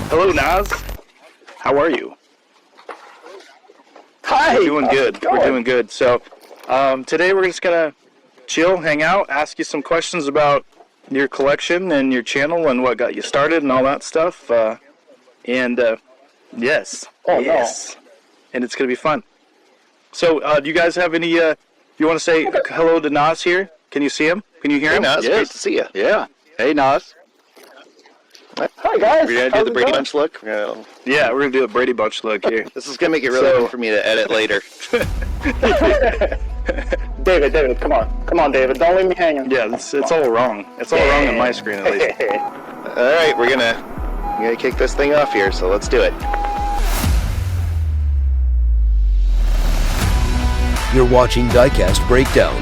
Hello, Naz. How are you? Hi. We're doing good. We're doing good. So today we're just going to chill, hang out, ask you some questions about your collection and your channel and what got you started and all that stuff. Yes. Oh, yes. And it's going to be fun. So do you guys have any, you want to say hello to Naz here? Can you see him? Can you hear him? Naz, great to see you. Yeah. Hey, Naz. Hi, guys. We're going to do the Brady Bunch look. Yeah, we're going to do a Brady Bunch look here. This is going to make it really fun for me to edit later. David, come on. Come on, David. Don't leave me hanging. Yeah, it's all wrong. It's all wrong on my screen, at least. All right, we're gonna kick this thing off here, so let's do it. You're watching Diecast Breakdown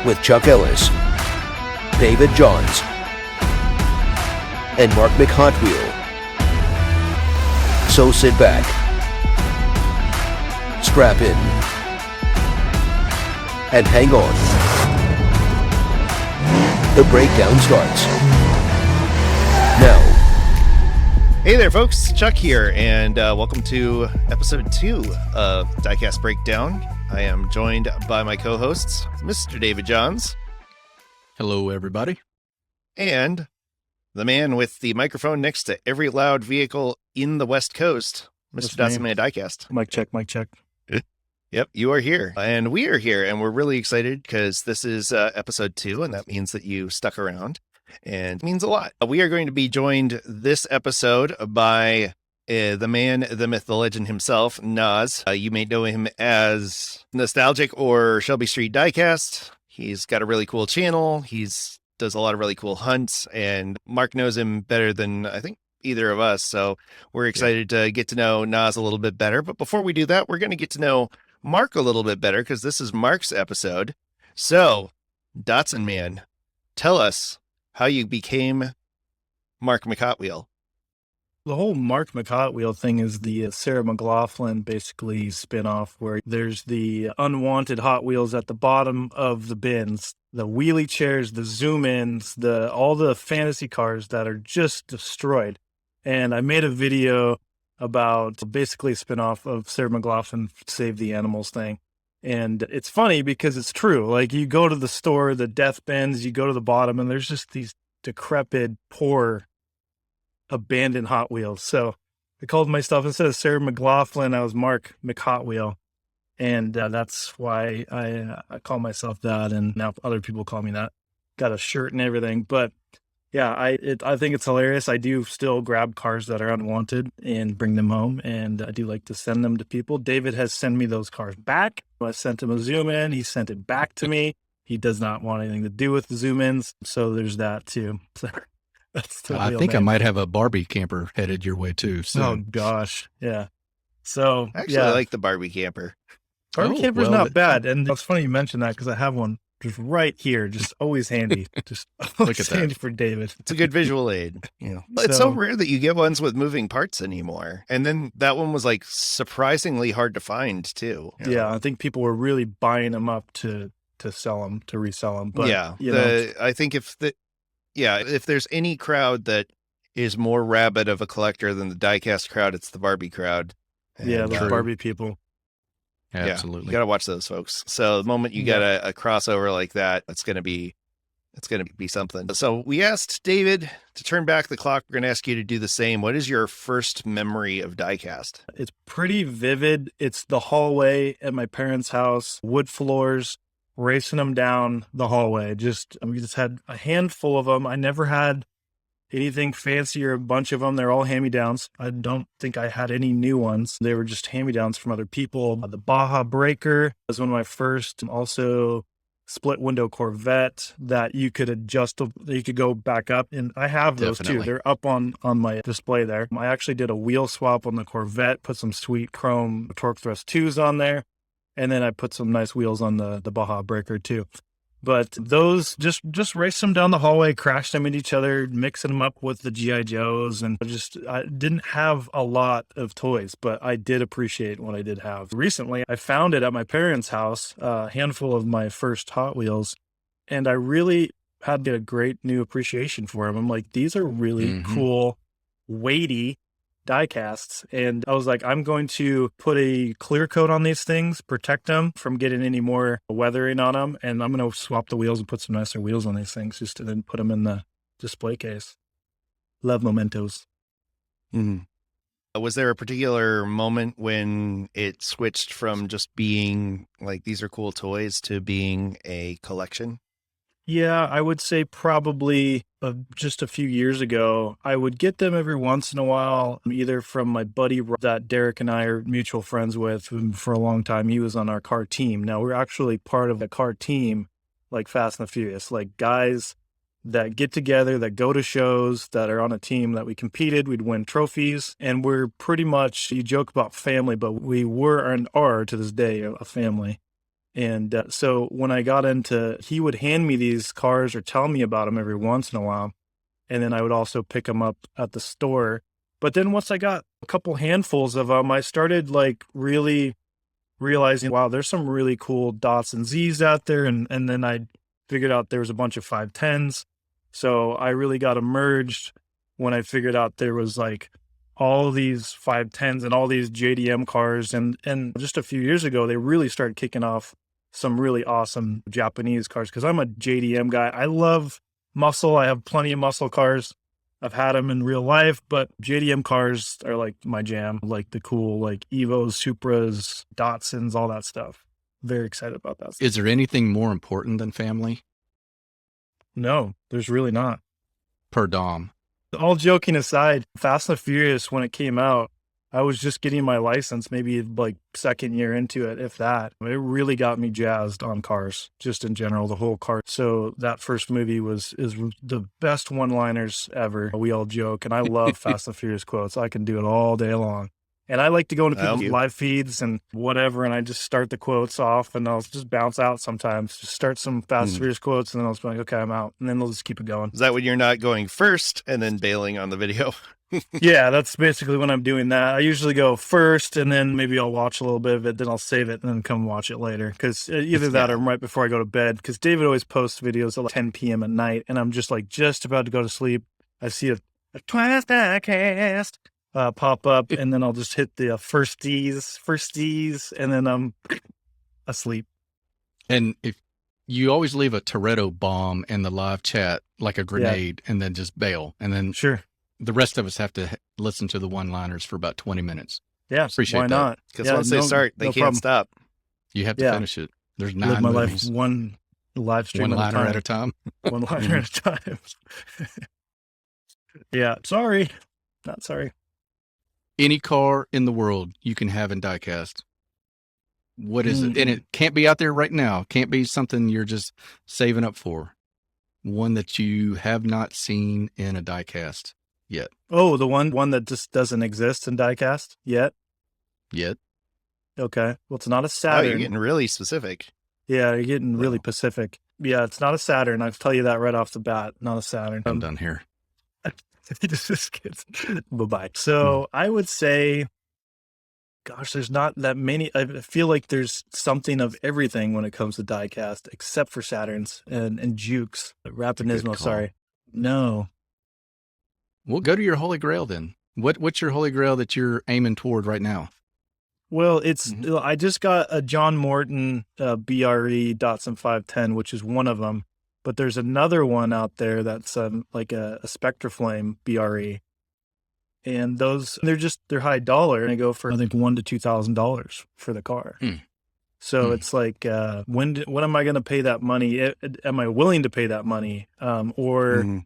with Chuck Ellis, David Johns, and Mark McHotwheel. So sit back, strap in, and hang on. The breakdown starts now. Hey there, folks. Chuck here, and welcome to episode 2 of Diecast Breakdown. I am joined by my co-hosts, Mr. David Johns. Hello, everybody. And the man with the microphone next to every loud vehicle in the West Coast, Mr. Datsun Diecast. Mic check. Yep, you are here, and we are here, and we're really excited because this is episode 2, and that means that you stuck around, and it means a lot. We are going to be joined this episode by the man, the myth, the legend himself, Naz. You may know him as Naztalgic or Shelby Street Diecast. He's got a really cool channel. He's does a lot of really cool hunts, and Mark knows him better than I think either of us, so we're excited to get to know Naz a little bit better. But before we do that, we're going to get to know Mark a little bit better because this is Mark's episode. So, Datsun Man, tell us how you became Mark McHotwheel. The whole Mark McHotwheel thing is the Sarah McLachlan basically spin-off where there's the unwanted Hot Wheels at the bottom of the bins, the wheelie chairs, the zoom-ins, all the fantasy cars that are just destroyed. And I made a video about basically a spin-off of Sarah McLachlan Save the Animals thing. And it's funny because it's true. Like, you go to the store, the death bins, you go to the bottom, and there's just these decrepit, poor, abandoned Hot Wheels. So I called myself, instead of Sarah McLachlan, I was Mark McHotwheel. And that's why I call myself that. And now other people call me that. Got a shirt and everything. But yeah, I think it's hilarious. I do still grab cars that are unwanted and bring them home, and I do like to send them to people. David has sent me those cars back. I sent him a zoom in. He sent it back to me. He does not want anything to do with the zoom ins, so there's that too. So that's the I real think name. I might have a Barbie camper headed your way too. So. Oh gosh, yeah. So Actually, I like the Barbie camper. Barbie camper's not bad, and it's funny you mentioned that because I have one just right here, just always handy. Just Look at that. handy for David. It's a good visual aid. Yeah. It's so rare that you get ones with moving parts anymore. And then that one was like surprisingly hard to find too. Yeah, I think people were really buying them up to sell them, to resell them. But yeah, you know, I think if there's any crowd that is more rabid of a collector than the diecast crowd, it's the Barbie crowd. yeah, And, the True. Barbie people. Absolutely. you got to watch those folks. So the moment you get a crossover like that, it's going to be something. So we asked David to turn back the clock. We're going to ask you to do the same. What is your first memory of diecast? It's pretty vivid. It's the hallway at my parents' house, wood floors, racing them down the hallway. We just had a handful of them. I never had anything fancy or a bunch of them. They're all hand-me-downs. I don't think I had any new ones. They were just hand-me-downs from other people. The Baja Breaker was one of my first. Also, split window Corvette that you could adjust, that you could go back up. And I have those Definitely. too. They're up on my display there. I actually did a wheel swap on the Corvette, put some sweet chrome torque thrust 2s on there. And then I put some nice wheels on the Baja Breaker too. But those, just raced them down the hallway, crashed them into each other, mixing them up with the G.I. Joes. And I didn't have a lot of toys, but I did appreciate what I did have. Recently, I found it at my parents' house, a handful of my first Hot Wheels, and I really had a great new appreciation for them. I'm like, these are really cool weighty die casts. And I was like, I'm going to put a clear coat on these things, protect them from getting any more weathering on them. And I'm going to swap the wheels and put some nicer wheels on these things just to then put them in the display case. Love mementos. Mm-hmm. Was there a particular moment when it switched from just being like, these are cool toys to being a collection? Yeah, I would say probably just a few years ago. I would get them every once in a while, either from my buddy that Derek and I are mutual friends with for a long time. He was on our car team. Now, we're actually part of a car team like Fast and the Furious, like guys that get together, that go to shows, that are on a team that we competed, we'd win trophies. And we're pretty much, you joke about family, but we were and are to this day a family. And so when I got into, he would hand me these cars or tell me about them every once in a while. And then I would also pick them up at the store. But then once I got a couple handfuls of them, I started like really realizing, wow, there's some really cool dots and Z's out there. And then I figured out there was a bunch of 510s. So I really got immersed when I figured out there was like all these 510s and all these JDM cars. And just a few years ago, they really started kicking off some really awesome Japanese cars, because I'm a JDM guy. I love muscle. I have plenty of muscle cars. I've had them in real life, but JDM cars are like my jam, like the cool, like Evos, Supras, Datsuns, all that stuff. Very excited about that stuff. Is there anything more important than family? No, there's really not. Per Dom. All joking aside, Fast and the Furious, when it came out, I was just getting my license, maybe like second year into it, if that. It really got me jazzed on cars, just in general, the whole car. So that first movie is the best one-liners ever. We all joke, and I love Fast and Furious quotes. I can do it all day long. And I like to go into people's live feeds and whatever, and I just start the quotes off, and I'll just bounce out sometimes. Just start some Fast and Furious quotes, and then I'll just be like, okay, I'm out. And then they'll just keep it going. Is that when you're not going first and then bailing on the video? Yeah, that's basically when I'm doing that. I usually go first, and then maybe I'll watch a little bit of it, then I'll save it, and then come watch it later. Because either that or right before I go to bed. Because David always posts videos at like 10 p.m. at night, and I'm just like just about to go to sleep. I see a Twice Diecast pop up, and then I'll just hit the firsties, and then I'm asleep. And if you always leave a Toretto bomb in the live chat, like a grenade, and then just bail, and then Sure. the rest of us have to listen to the one-liners for about 20 minutes. Yeah, Appreciate why that. not? Because once they start, they can't problem. stop. You have to finish it. There's 9 Live my movies. life one live stream One-liner at a time. One liner at a time. Yeah, sorry. Not sorry. Any car in the world you can have in diecast. What is it? And it can't be out there right now. Can't be something you're just saving up for. One that you have not seen in a diecast yet. Oh, the one that just doesn't exist in diecast yet? Okay. Well, it's not a Oh, Saturn. you're getting really specific. Yeah, you're getting really Pacific. Yeah, it's not a Saturn. I'll tell you that right off the bat. Not a Saturn. I'm done here. Just kidding. Bye-bye. So I would say, gosh, there's not that many. I feel like there's something of everything when it comes to diecast, except for Saturns and Jukes. Rapinismo, sorry. No. Well, go to your Holy Grail then. What's your Holy Grail that you're aiming toward right now? Well, it's I just got a John Morton BRE Datsun 510, which is one of them. But there's another one out there that's like a Spectraflame BRE. And those, they're high dollar, and they go for, I think, $1,000 to $2,000 for the car. So it's like, when am I going to pay that money? Am I willing to pay that money? Or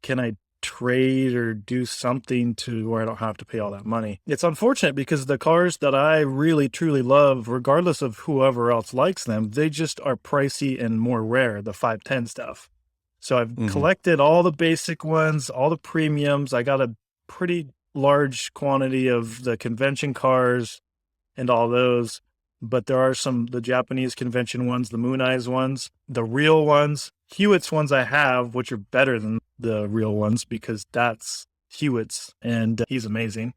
can I trade or do something to where I don't have to pay all that money? It's unfortunate because the cars that I really truly love, regardless of whoever else likes them, they just are pricey and more rare, the 510 stuff. So I've collected all the basic ones, all the premiums. I got a pretty large quantity of the convention cars and all those, but there are the Japanese convention ones, the Moon Eyes ones, the real ones, Hewitt's ones I have, which are better than the real ones because that's Hewitt's, and he's amazing.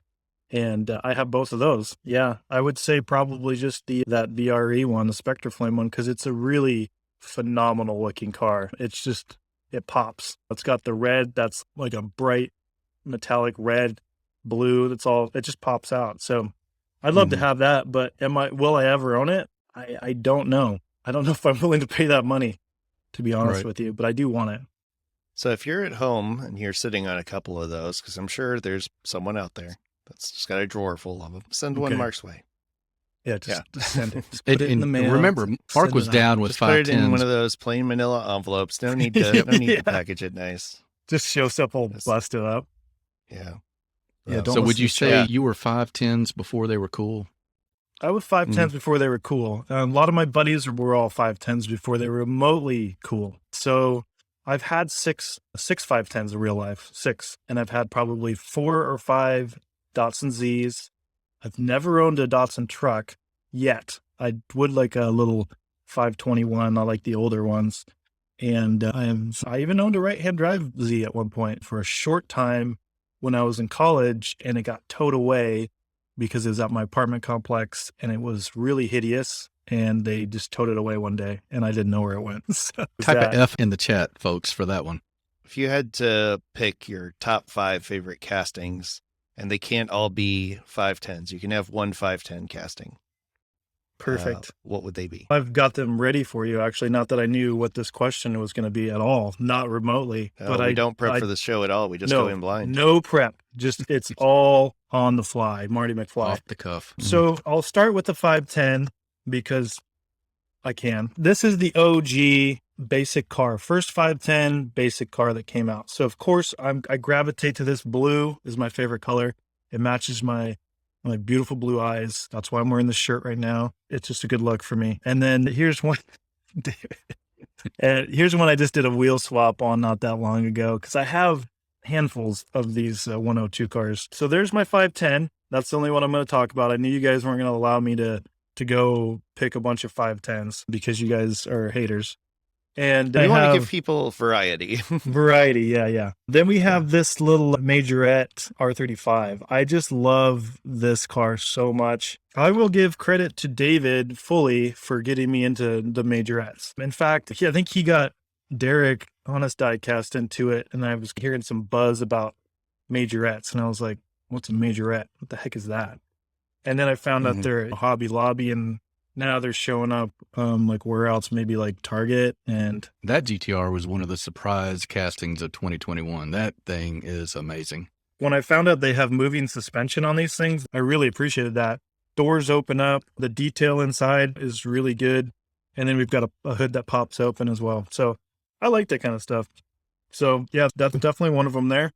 And I have both of those. Yeah, I would say probably just that VRE one, the Spectraflame one, because it's a really phenomenal looking car. It's just, it pops. It's got the red that's like a bright metallic red, blue. It just pops out. So I'd love to have that, but will I ever own it? I don't know. I don't know if I'm willing to pay that money, to be honest with you, but I do want it. So if you're at home and you're sitting on a couple of those, because I'm sure there's someone out there that's just got a drawer full of them, send one Mark's way. Yeah, just send it. Just put it in the mail. Remember, Mark was down with just put it in 510s. one of those plain manila envelopes. No need to package it nice. Just shows up all busted up. Yeah. Yeah. So would you say you were 510s before they were cool? I was 510s before they were cool. A lot of my buddies were all 510s before they were remotely cool. So I've had six 510s in real life, 6, and I've had probably 4 or 5 Datsun Zs. I've never owned a Datsun truck yet. I would like a little 521. I like the older ones. And I even owned a right-hand drive Z at one point for a short time when I was in college, and it got towed away because it was at my apartment complex and it was really hideous, and they just towed it away one day and I didn't know where it went. So Type a F in the chat, folks, for that one. If you had to pick your top 5 favorite castings, and they can't all be 510s, you can have one 510 casting. Perfect. What would they be? I've got them ready for you, actually. Not that I knew what this question was going to be at all, not remotely. But I don't prep for the show at all. We just go in blind. No prep. Just it's all on the fly. Marty McFly. Off the cuff. So I'll start with the 510 because I can. This is the OG basic car. First 510 basic car that came out. So of course I gravitate to this. Blue is my favorite color. It matches my beautiful blue eyes. That's why I'm wearing this shirt right now. It's just a good look for me. And then here's one. Here's one I just did a wheel swap on not that long ago because I have handfuls of these 102 cars. So there's my 510. That's the only one I'm going to talk about. I knew you guys weren't going to allow me to go pick a bunch of 510s because you guys are haters. And we want to give people variety. Variety, yeah. Then we have this little Majorette R35. I just love this car so much. I will give credit to David fully for getting me into the Majorettes. In fact, I think he got Derek, Honest Diecast, into it, and I was hearing some buzz about Majorettes, and I was like, what's a Majorette? What the heck is that? And then I found out they're Hobby Lobby, and now they're showing up like where else, maybe like Target. And that GTR was one of the surprise castings of 2021. That thing is amazing. When I found out they have moving suspension on these things, I really appreciated that. Doors open up. The detail inside is really good. And then we've got a hood that pops open as well. So I like that kind of stuff. So yeah, that's definitely one of them there.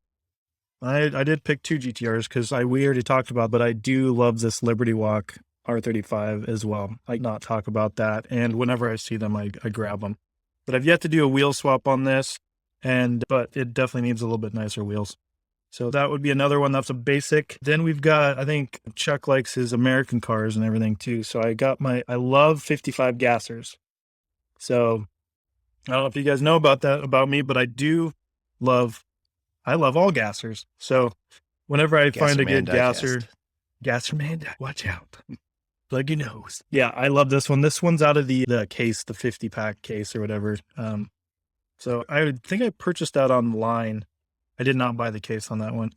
I did pick 2 GTRs because we already talked about, but I do love this Liberty Walk R35 as well. I not talk about that. And whenever I see them, I grab them. But I've yet to do a wheel swap on this, but it definitely needs a little bit nicer wheels. So that would be another one. That's a basic. Then we've got, I think Chuck likes his American cars and everything too. So I love 55 gassers. So I don't know if you guys know about that about me, but I love all gassers. So whenever I find a good gasser man, watch out. Plug your nose. Yeah, I love this one. This one's out of the case, the 50-pack case or whatever. So I think I purchased that online. I did not buy the case on that one.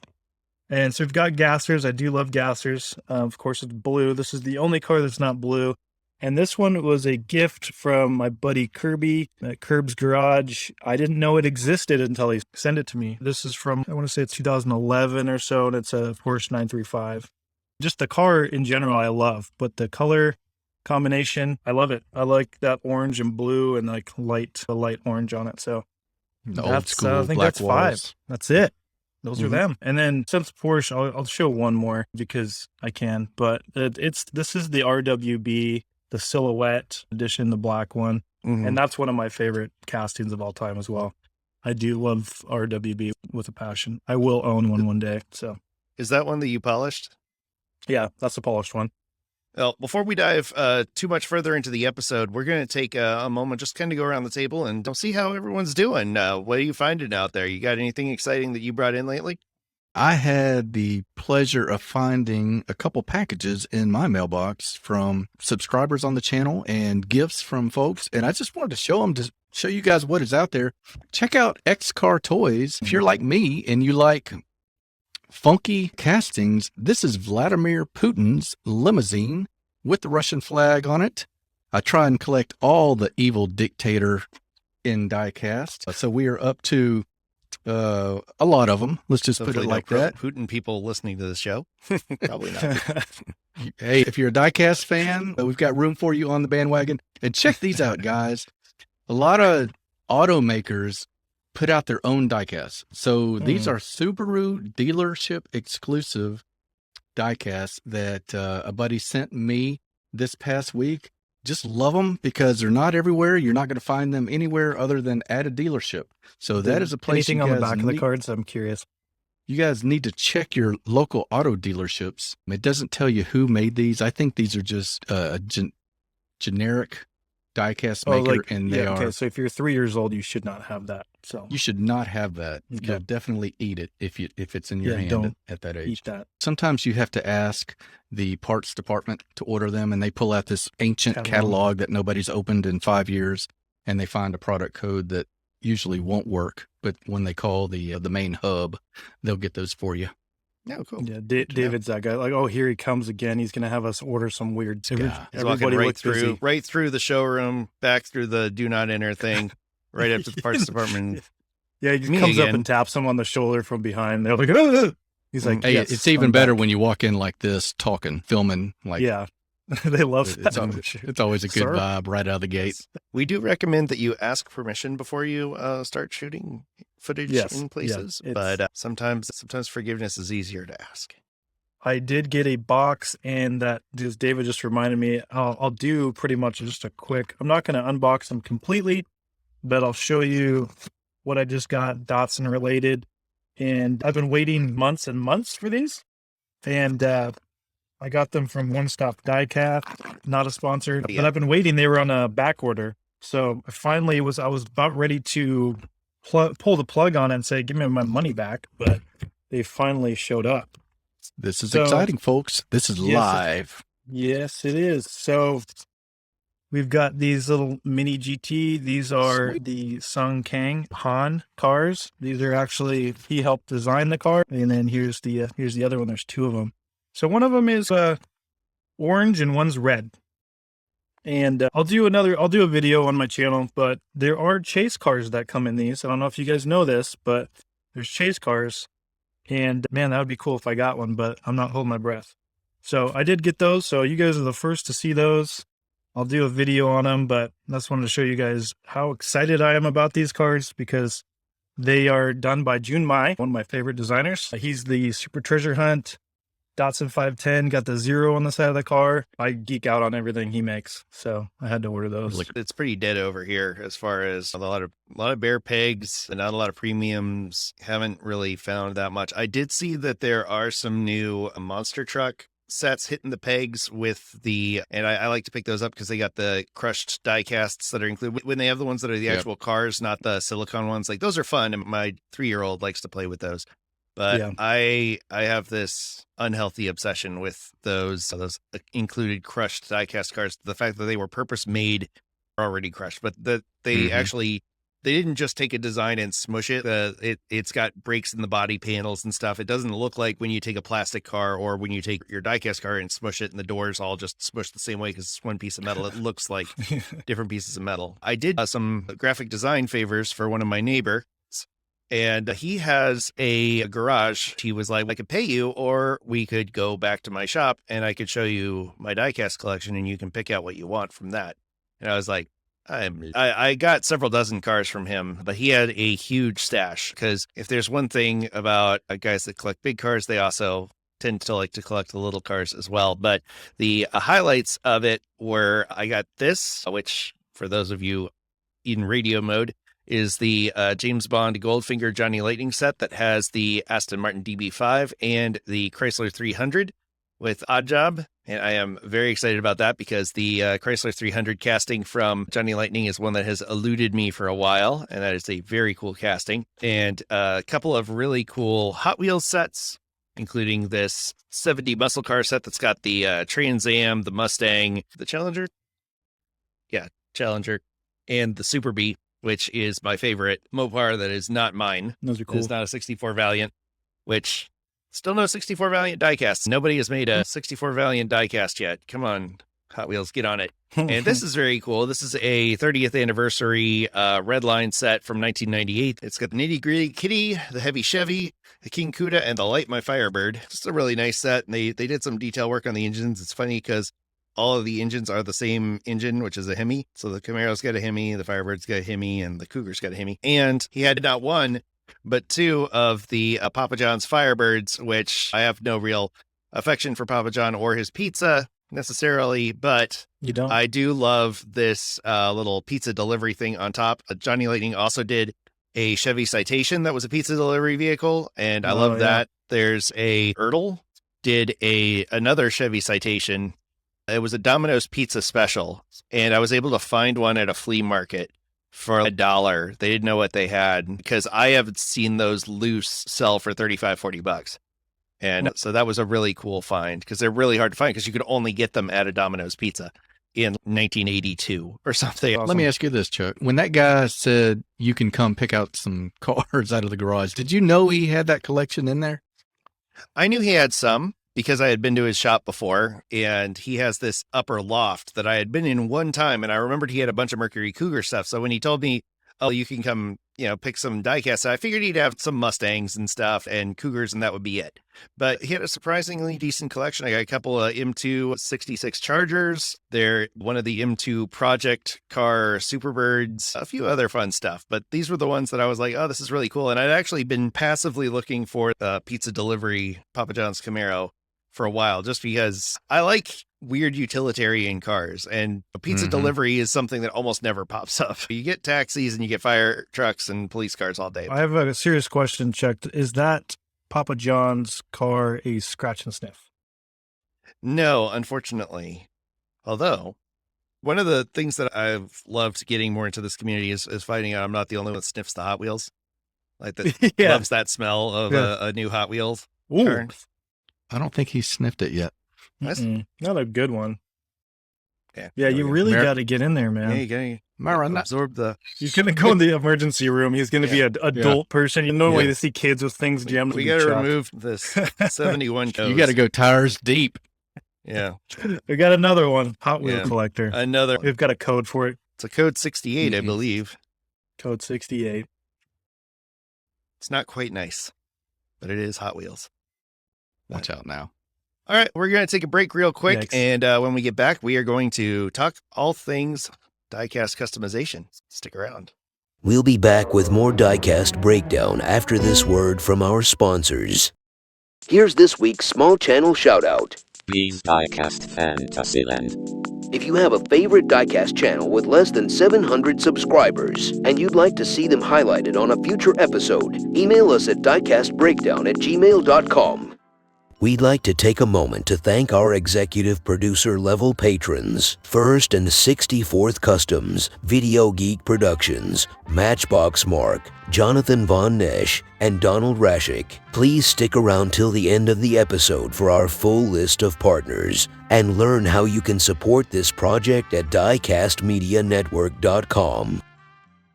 And so we've got gassers. I do love gassers. Of course, it's blue. This is the only car that's not blue. And this one was a gift from my buddy Kirby at Curb's Garage. I didn't know it existed until he sent it to me. This is from, I want to say it's 2011 or so, and it's a Porsche 935. Just the car in general I love, but the color combination, I love it. I like that orange and blue and like light orange on it. So the old school I think black that's walls. 5. That's it. Those are them. And then since Porsche, I'll show one more because I can, but this is the RWB, the Silhouette edition, the black one. And that's one of my favorite castings of all time as well. I do love RWB with a passion. I will own one day. So is that one that you polished? Yeah, that's the polished one. Well, before we dive too much further into the episode, we're going to take a moment, just kind of go around the table and see how everyone's doing. What are you finding out there? You got anything exciting that you brought in lately? I had the pleasure of finding a couple packages in my mailbox from subscribers on the channel and gifts from folks. And I just wanted to show you guys what is out there. Check out X Car Toys. If you're like me and you like funky castings. This is Vladimir Putin's limousine with the Russian flag on it. I try and collect all the evil dictator in diecast. So we are up to a lot of them. Let's just Hopefully put it like no that. Putin people listening to the show. Probably not. Hey, if you're a diecast fan, we've got room for you on the bandwagon. And check these out, guys. A lot of automakers put out their own diecasts. So these are Subaru dealership exclusive diecasts that a buddy sent me this past week. Just love them because they're not everywhere. You're not going to find them anywhere other than at a dealership. So that is a place. Anything on the back of the cards? I'm curious. You guys need to check your local auto dealerships. It doesn't tell you who made these. I think these are just a generic diecast maker, and they are. Okay, so if you're 3 years old, you should not have that. So you should not have that. Okay. You'll definitely eat it if it's in your hand don't at that age. eat that. Sometimes you have to ask the parts department to order them, and they pull out this ancient catalog that nobody's opened in 5 years, and they find a product code that usually won't work. But when they call the main hub, they'll get those for you. Oh, cool. Yeah, David's that guy. Like, oh, here he comes again. He's gonna have us order some weird. He's walking right through the showroom, back through the do not enter thing, right up to the parts department. Yeah, he just comes up and taps him on the shoulder from behind. They're like, oh! He's like, hey, yes, it's even better when you walk in like this, talking, filming. Like, yeah, they love that. It's always a good vibe right out of the gate. We do recommend that you ask permission before you start shooting footage in places, but sometimes forgiveness is easier to ask. I did get a box, and that just David just reminded me. I'll do pretty much just a quick. I'm not going to unbox them completely, but I'll show you what I just got Datsun related. And I've been waiting months and months for these, and I got them from One Stop Diecast, not a sponsor, but I've been waiting. They were on a back order, so I was about ready to pull the plug on it and say, give me my money back, but they finally showed up. This is exciting, folks. This is live. Yes, it is. So we've got these little mini GT. These are the Sung Kang Han cars. These are actually, he helped design the car. And then here's the other one. There's two of them. So one of them is orange and one's red. And I'll do a video on my channel, but there are chase cars that come in these. I don't know if you guys know this, but there's chase cars. And man, that would be cool if I got one, but I'm not holding my breath. So I did get those. So you guys are the first to see those. I'll do a video on them, but I just wanted to show you guys how excited I am about these cars because they are done by Jun Mai, one of my favorite designers. He's the Super Treasure Hunt Datsun 510, got the 0 on the side of the car. I geek out on everything he makes, so I had to order those. It's pretty dead over here as far as a lot of bare pegs and not a lot of premiums. Haven't really found that much. I did see that there are some new monster truck sets hitting the pegs with and I like to pick those up because they got the crushed die casts that are included when they have the ones that are the actual cars, not the silicone ones. Like those are fun, and my 3-year-old likes to play with those. But I have this unhealthy obsession with those included crushed diecast cars. The fact that they were purpose made are already crushed, but that they actually, they didn't just take a design and smush it. It's got breaks in the body panels and stuff. It doesn't look like when you take a plastic car or when you take your diecast car and smush it and the doors all just smushed the same way because it's one piece of metal. It looks like different pieces of metal. I did some graphic design favors for one of my neighbors. And he has a garage. He was like, I could pay you, or we could go back to my shop and I could show you my diecast collection and you can pick out what you want from that. And I was like, I got several dozen cars from him, but he had a huge stash because if there's one thing about guys that collect big cars, they also tend to like to collect the little cars as well. But the highlights of it were I got this, which for those of you in radio mode, is the James Bond Goldfinger Johnny Lightning set that has the Aston Martin DB5 and the Chrysler 300 with Odd Job. And I am very excited about that because the Chrysler 300 casting from Johnny Lightning is one that has eluded me for a while. And that is a very cool casting. And a couple of really cool Hot Wheels sets, including this 70 muscle car set that's got the Trans Am, the Mustang, the Challenger. Yeah, Challenger, and the Super Bee, which is my favorite Mopar that is not mine. Those are cool. It's not a 64 Valiant, which Still no 64 Valiant diecast. Nobody has made a 64 Valiant diecast yet. Come on, Hot Wheels, get on it. And this is very cool. This is a 30th anniversary red line set from 1998. It's got the Nitty Gritty Kitty, the Heavy Chevy, the King Cuda, and the Light My Firebird. Just a really nice set. And they did some detail work on the engines. It's funny because all of the engines are the same engine, which is a Hemi. So the Camaro's got a Hemi, the Firebird's got a Hemi, and the Cougar's got a Hemi. And he had not one, but two of the Papa John's Firebirds, which I have no real affection for Papa John or his pizza necessarily, but You don't? I do love this little pizza delivery thing on top. Johnny Lightning also did a Chevy Citation that was a pizza delivery vehicle, and I love that. There's a Ertl did another Chevy Citation. It was a Domino's Pizza special, and I was able to find one at a flea market for $1. They didn't know what they had because I haven't seen those loose sell for $35-40. And so that was a really cool find because they're really hard to find because you could only get them at a Domino's Pizza in 1982 or something. Let me ask you this, Chuck. When that guy said you can come pick out some cars out of the garage, did you know he had that collection in there? I knew he had some because I had been to his shop before, and he has this upper loft that I had been in one time, and I remembered he had a bunch of Mercury Cougar stuff. So when he told me, oh, you can come, pick some diecasts, I figured he'd have some Mustangs and stuff and Cougars, and that would be it. But he had a surprisingly decent collection. I got a couple of M2 66 Chargers. They're one of the M2 project car Superbirds, a few other fun stuff. But these were the ones that I was like, oh, this is really cool. And I'd actually been passively looking for the pizza delivery Papa John's Camaro for a while, just because I like weird utilitarian cars, and a pizza delivery is something that almost never pops up. You get taxis and you get fire trucks and police cars all day. I have a serious question, Chuck. Is that Papa John's car a scratch and sniff? No, unfortunately. Although, one of the things that I've loved getting more into this community is finding out I'm not the only one that sniffs the Hot Wheels. Like that loves that smell of a new Hot Wheels car. I don't think he sniffed it yet. Not a good one. Yeah, you really got to get in there, man. Yeah, you gotta absorb the... He's going to go in the emergency room. He's going to be an adult person. You normally to see kids with things jammed. We got to remove this 71 codes. You got to go tires deep. Yeah. We got another one, Hot Wheel collector. Another. We've got a code for it. It's a code 68, I believe. Code 68. It's not quite nice, but it is Hot Wheels. Watch out now. All right, we're going to take a break real quick, Yikes. and when we get back, we are going to talk all things diecast customization. Stick around. We'll be back with more Diecast Breakdown after this word from our sponsors. Here's this week's small channel shout-out. Please Diecast Fantasyland. If you have a favorite Diecast channel with less than 700 subscribers and you'd like to see them highlighted on a future episode, email us at diecastbreakdown@gmail.com. We'd like to take a moment to thank our executive producer level patrons, First and 64th Customs, Video Geek Productions, Matchbox Mark, Jonathan Von Nesch, and Donald Rashik. Please stick around till the end of the episode for our full list of partners and learn how you can support this project at diecastmedianetwork.com.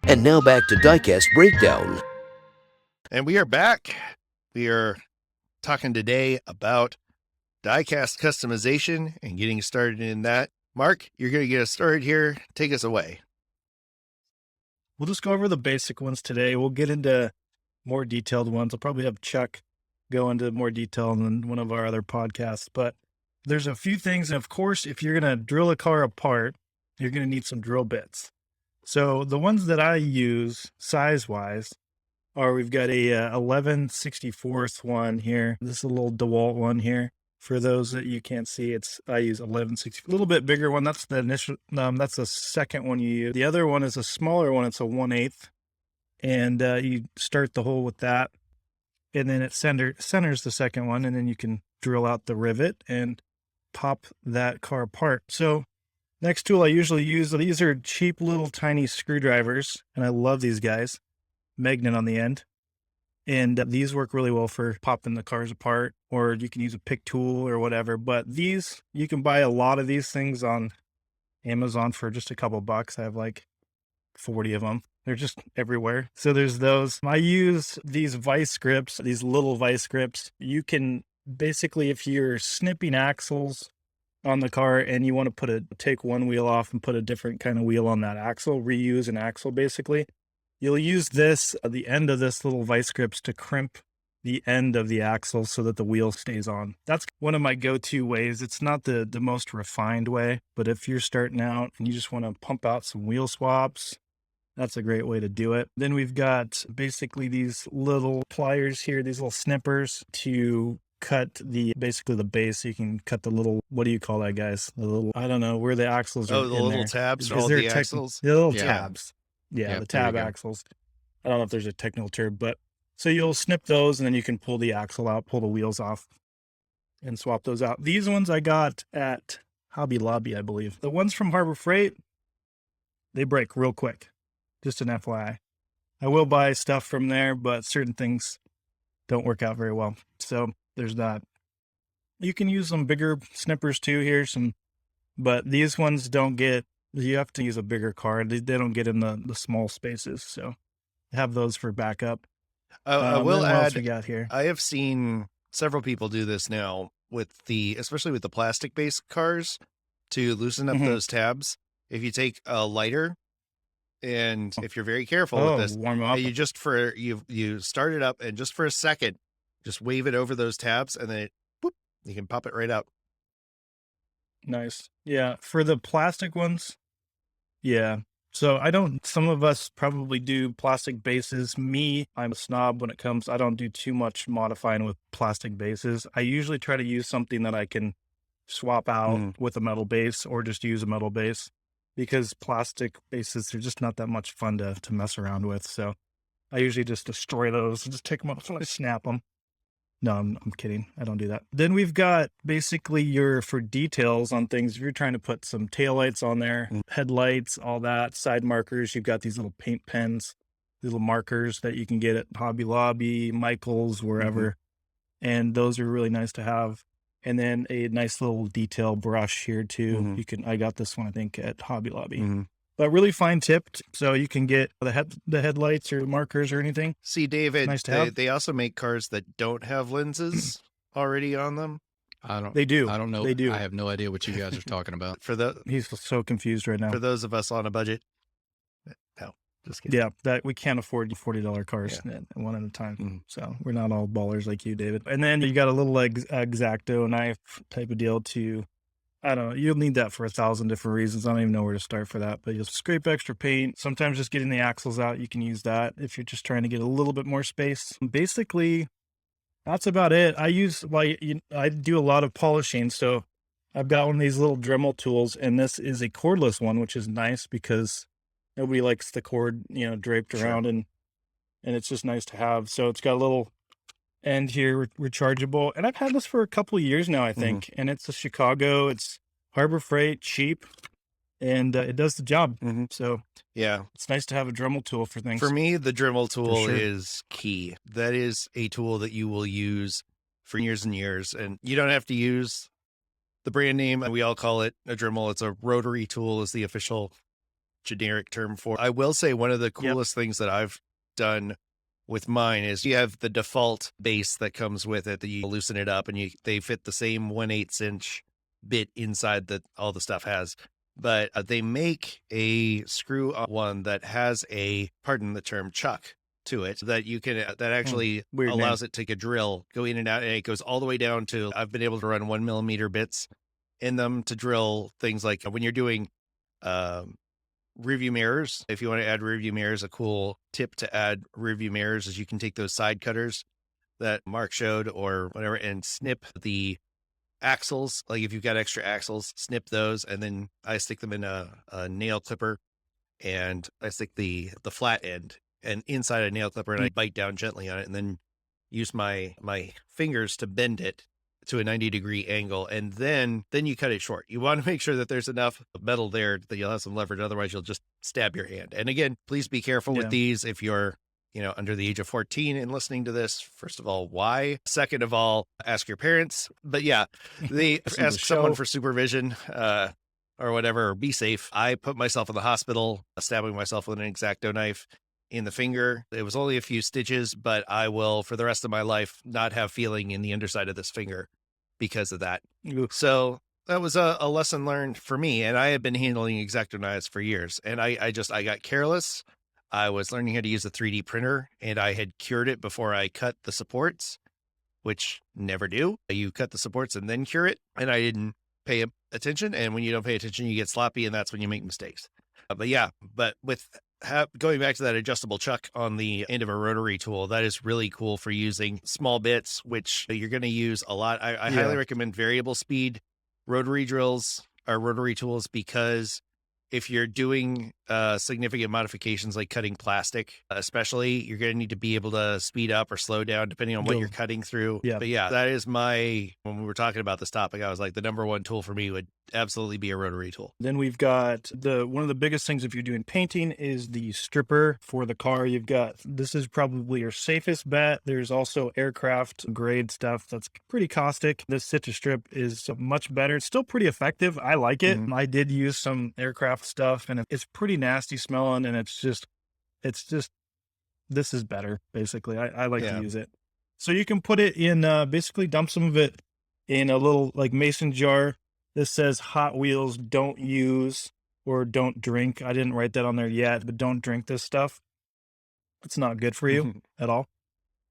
And now back to Diecast Breakdown. And we are back. We are talking today about diecast customization and getting started in that. Mark, you're going to get us started here. Take us away. We'll just go over the basic ones today. We'll get into more detailed ones. I'll probably have Chuck go into more detail in one of our other podcasts. But there's a few things. And of course, if you're going to drill a car apart, you're going to need some drill bits. So the ones that I use size-wise are, we've got a 11/64th one here. This is a little DeWalt one here. For those that you can't see, I use 11/60, a little bit bigger one. That's the initial. That's the second one you use. The other one is a smaller one. It's a 1/8, and you start the hole with that, and then it centers the second one, and then you can drill out the rivet and pop that car apart. So next tool I usually use, these are cheap little tiny screwdrivers, and I love these guys. Magnet on the end. And these work really well for popping the cars apart, or you can use a pick tool or whatever. But these, you can buy a lot of these things on Amazon for just a couple bucks. I have like 40 of them. They're just everywhere. So there's those. I use these vice grips, these little vice grips. You can basically, if you're snipping axles on the car and you want to take one wheel off and put a different kind of wheel on that axle, reuse an axle basically, you'll use this, the end of this little vice grips to crimp the end of the axle so that the wheel stays on. That's one of my go-to ways. It's not the most refined way, but if you're starting out and you just want to pump out some wheel swaps, that's a great way to do it. Then we've got basically these little pliers here, these little snippers to cut basically the base. So you can cut the little, what do you call that, guys? The little, I don't know where the axles are. Oh, the in little there. tabs, Is all there the axles. The little Yeah. tabs. Yeah, Yep, the there you tab go. axles. I don't know if there's a technical term, but so you'll snip those and then you can pull the axle out, pull the wheels off and swap those out. These ones I got at Hobby Lobby, I believe. The ones from Harbor Freight, they break real quick. Just an FYI. I will buy stuff from there, but certain things don't work out very well. So there's that. You can use some bigger snippers too here, but these ones you have to use a bigger card. They don't get in the small spaces. So have those for backup. I will what else add, we got here? I have seen several people do this now especially with the plastic based cars, to loosen up Mhm. those tabs. If you take a lighter and if you're very careful with this, warm up. you start it up and just for a second, just wave it over those tabs and then you can pop it right out. Nice. Yeah. For the plastic ones. Yeah. So some of us probably do plastic bases. I'm a snob when it comes, I don't do too much modifying with plastic bases. I usually try to use something that I can swap out with a metal base or just use a metal base, because plastic bases are just not that much fun to mess around with. So I usually just destroy those and just take them off and I snap them. No, I'm kidding. I don't do that. Then we've got basically for details on things. If you're trying to put some taillights on there, headlights, all that, side markers, you've got these little paint pens, little markers that you can get at Hobby Lobby, Michael's, wherever. And those are really nice to have. And then a nice little detail brush here too. I got this one, I think, at Hobby Lobby. But really fine tipped, so you can get the headlights or markers or anything. See, David, Nice to have. they also make cars that don't have lenses already on them. They do. I don't know. They do. I have no idea what you guys are talking about. He's so confused right now. For those of us on a budget. No, just kidding. Yeah, that we can't afford $40 cars one at a time. So we're not all ballers like you, David. And then you got a little X-Acto knife type of deal to, I don't know, you'll need that for 1,000 different reasons. I don't even know where to start for that, but you'll scrape extra paint. Sometimes just getting the axles out, you can use that if you're just trying to get a little bit more space. Basically, that's about it. I do a lot of polishing. So I've got one of these little Dremel tools, and this is a cordless one, which is nice because nobody likes the cord, draped around, and it's just nice to have. So it's got a little end here, rechargeable, and I've had this for a couple of years now, I think. And it's a Chicago, it's Harbor Freight, cheap, and it does the job. So yeah, it's nice to have a Dremel tool for things. For me, the Dremel tool sure. is key. That is a tool that you will use for years and years, and you don't have to use the brand name. We all call it a Dremel. It's a rotary tool is the official generic term for it. I will say one of the coolest things that I've done with mine is you have the default base that comes with it that you loosen it up and they fit the same 1/8 inch bit inside that all the stuff has. But they make a screw one that has pardon the term, chuck to it that you can, that actually allows it to take a drill, go in and out, and it goes all the way down to, I've been able to run 1 millimeter bits in them to drill things like when you're doing, rearview mirrors. If you want to add rearview mirrors, a cool tip to add rearview mirrors is you can take those side cutters that Mark showed or whatever and snip the axles. Like if you've got extra axles, snip those, and then I stick them in a nail clipper, and I stick the flat end and inside a nail clipper, and I bite down gently on it, and then use my fingers to bend it to a 90-degree angle, and then you cut it short. You want to make sure that there's enough metal there that you'll have some leverage. Otherwise, you'll just stab your hand. And again, please be careful with these if you're, under the age of 14 and listening to this. First of all, why? Second of all, ask your parents. But yeah, ask someone for supervision. or whatever, or be safe. I put myself in the hospital, stabbing myself with an X-Acto knife in the finger. It was only a few stitches, but I will, for the rest of my life, not have feeling in the underside of this finger because of that. Oof. So that was a lesson learned for me. And I had been handling X-Acto knives for years. And I got careless. I was learning how to use a 3D printer, and I had cured it before I cut the supports, which never do. You cut the supports and then cure it. And I didn't pay attention. And when you don't pay attention, you get sloppy, and that's when you make mistakes. But with going back to that adjustable chuck on the end of a rotary tool, that is really cool for using small bits, which you're going to use a lot. I highly recommend variable speed rotary drills or rotary tools, because if you're doing significant modifications like cutting plastic, especially, you're going to need to be able to speed up or slow down depending on what you're cutting through. Yeah. But yeah, that is when we were talking about this topic, I was like, the number one tool for me would absolutely be a rotary tool. Then we've got one of the biggest things if you're doing painting is the stripper for the car. This is probably your safest bet. There's also aircraft grade stuff that's pretty caustic. This citrus strip is much better. It's still pretty effective. I like it. I did use some aircraft stuff, and it's pretty nasty smelling, and it's just this is better, basically. I like to use it. So you can put it in, basically dump some of it in a little like mason jar. This says Hot Wheels don't use or don't drink. I didn't write that on there yet, but don't drink this stuff. It's not good for you at all.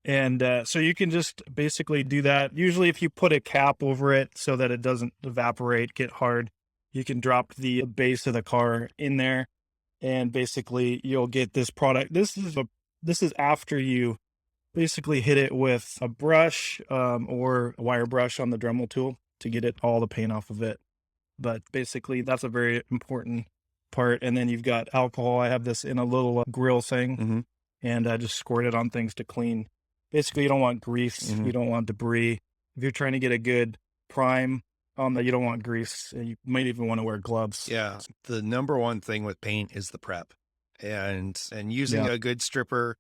And so you can just basically do that. Usually if you put a cap over it so that it doesn't evaporate, get hard, you can drop the base of the car in there, and basically you'll get this product. This is after you basically hit it with a brush or a wire brush on the Dremel tool to get all the paint off of it. But basically that's a very important part. And then you've got alcohol. I have this in a little grill thing, and I just squirt it on things to clean. Basically, you don't want grease. You don't want debris. If you're trying to get a good prime on that, you don't want grease. You might even want to wear gloves. Yeah. The number one thing with paint is the prep, and using a good stripper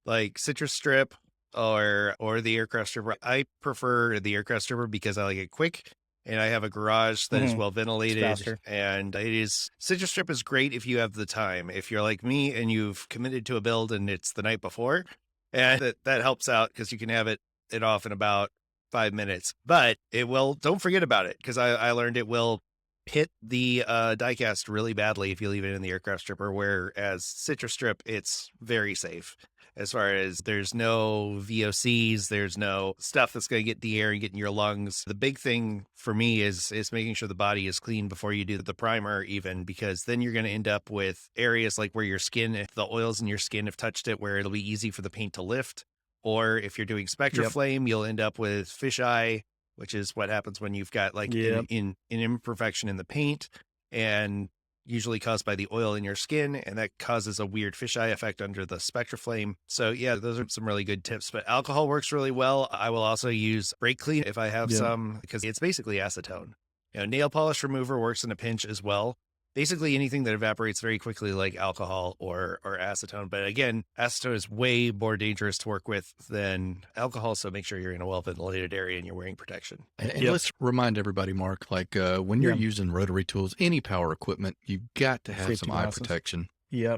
like citrus strip or the aircraft stripper. I prefer the aircraft stripper because I like it quick, and I have a garage that is well ventilated, and citrus strip is great if you have the time. If you're like me and you've committed to a build and it's the night before, and that helps out because you can have it off in about 5 minutes. But don't forget about it, because I learned it will hit the diecast really badly if you leave it in the aircraft stripper, whereas citrus strip, it's very safe. As far as there's no VOCs, there's no stuff that's going to get the air and get in your lungs. The big thing for me is making sure the body is clean before you do the primer even, because then you're going to end up with areas like where your skin, if the oils in your skin have touched it, where it'll be easy for the paint to lift. Or if you're doing SpectraFlame, you'll end up with fisheye, which is what happens when you've got like an imperfection in the paint, and usually caused by the oil in your skin, and that causes a weird fisheye effect under the SpectraFlame. So yeah, those are some really good tips. But alcohol works really well. I will also use brake clean if I have some, because it's basically acetone. Nail polish remover works in a pinch as well. Basically anything that evaporates very quickly, like alcohol or acetone. But again, acetone is way more dangerous to work with than alcohol, so make sure you're in a well-ventilated area and you're wearing protection. And let's remind everybody, Mark, like when you're using rotary tools, any power equipment, you've got to have some eye protection.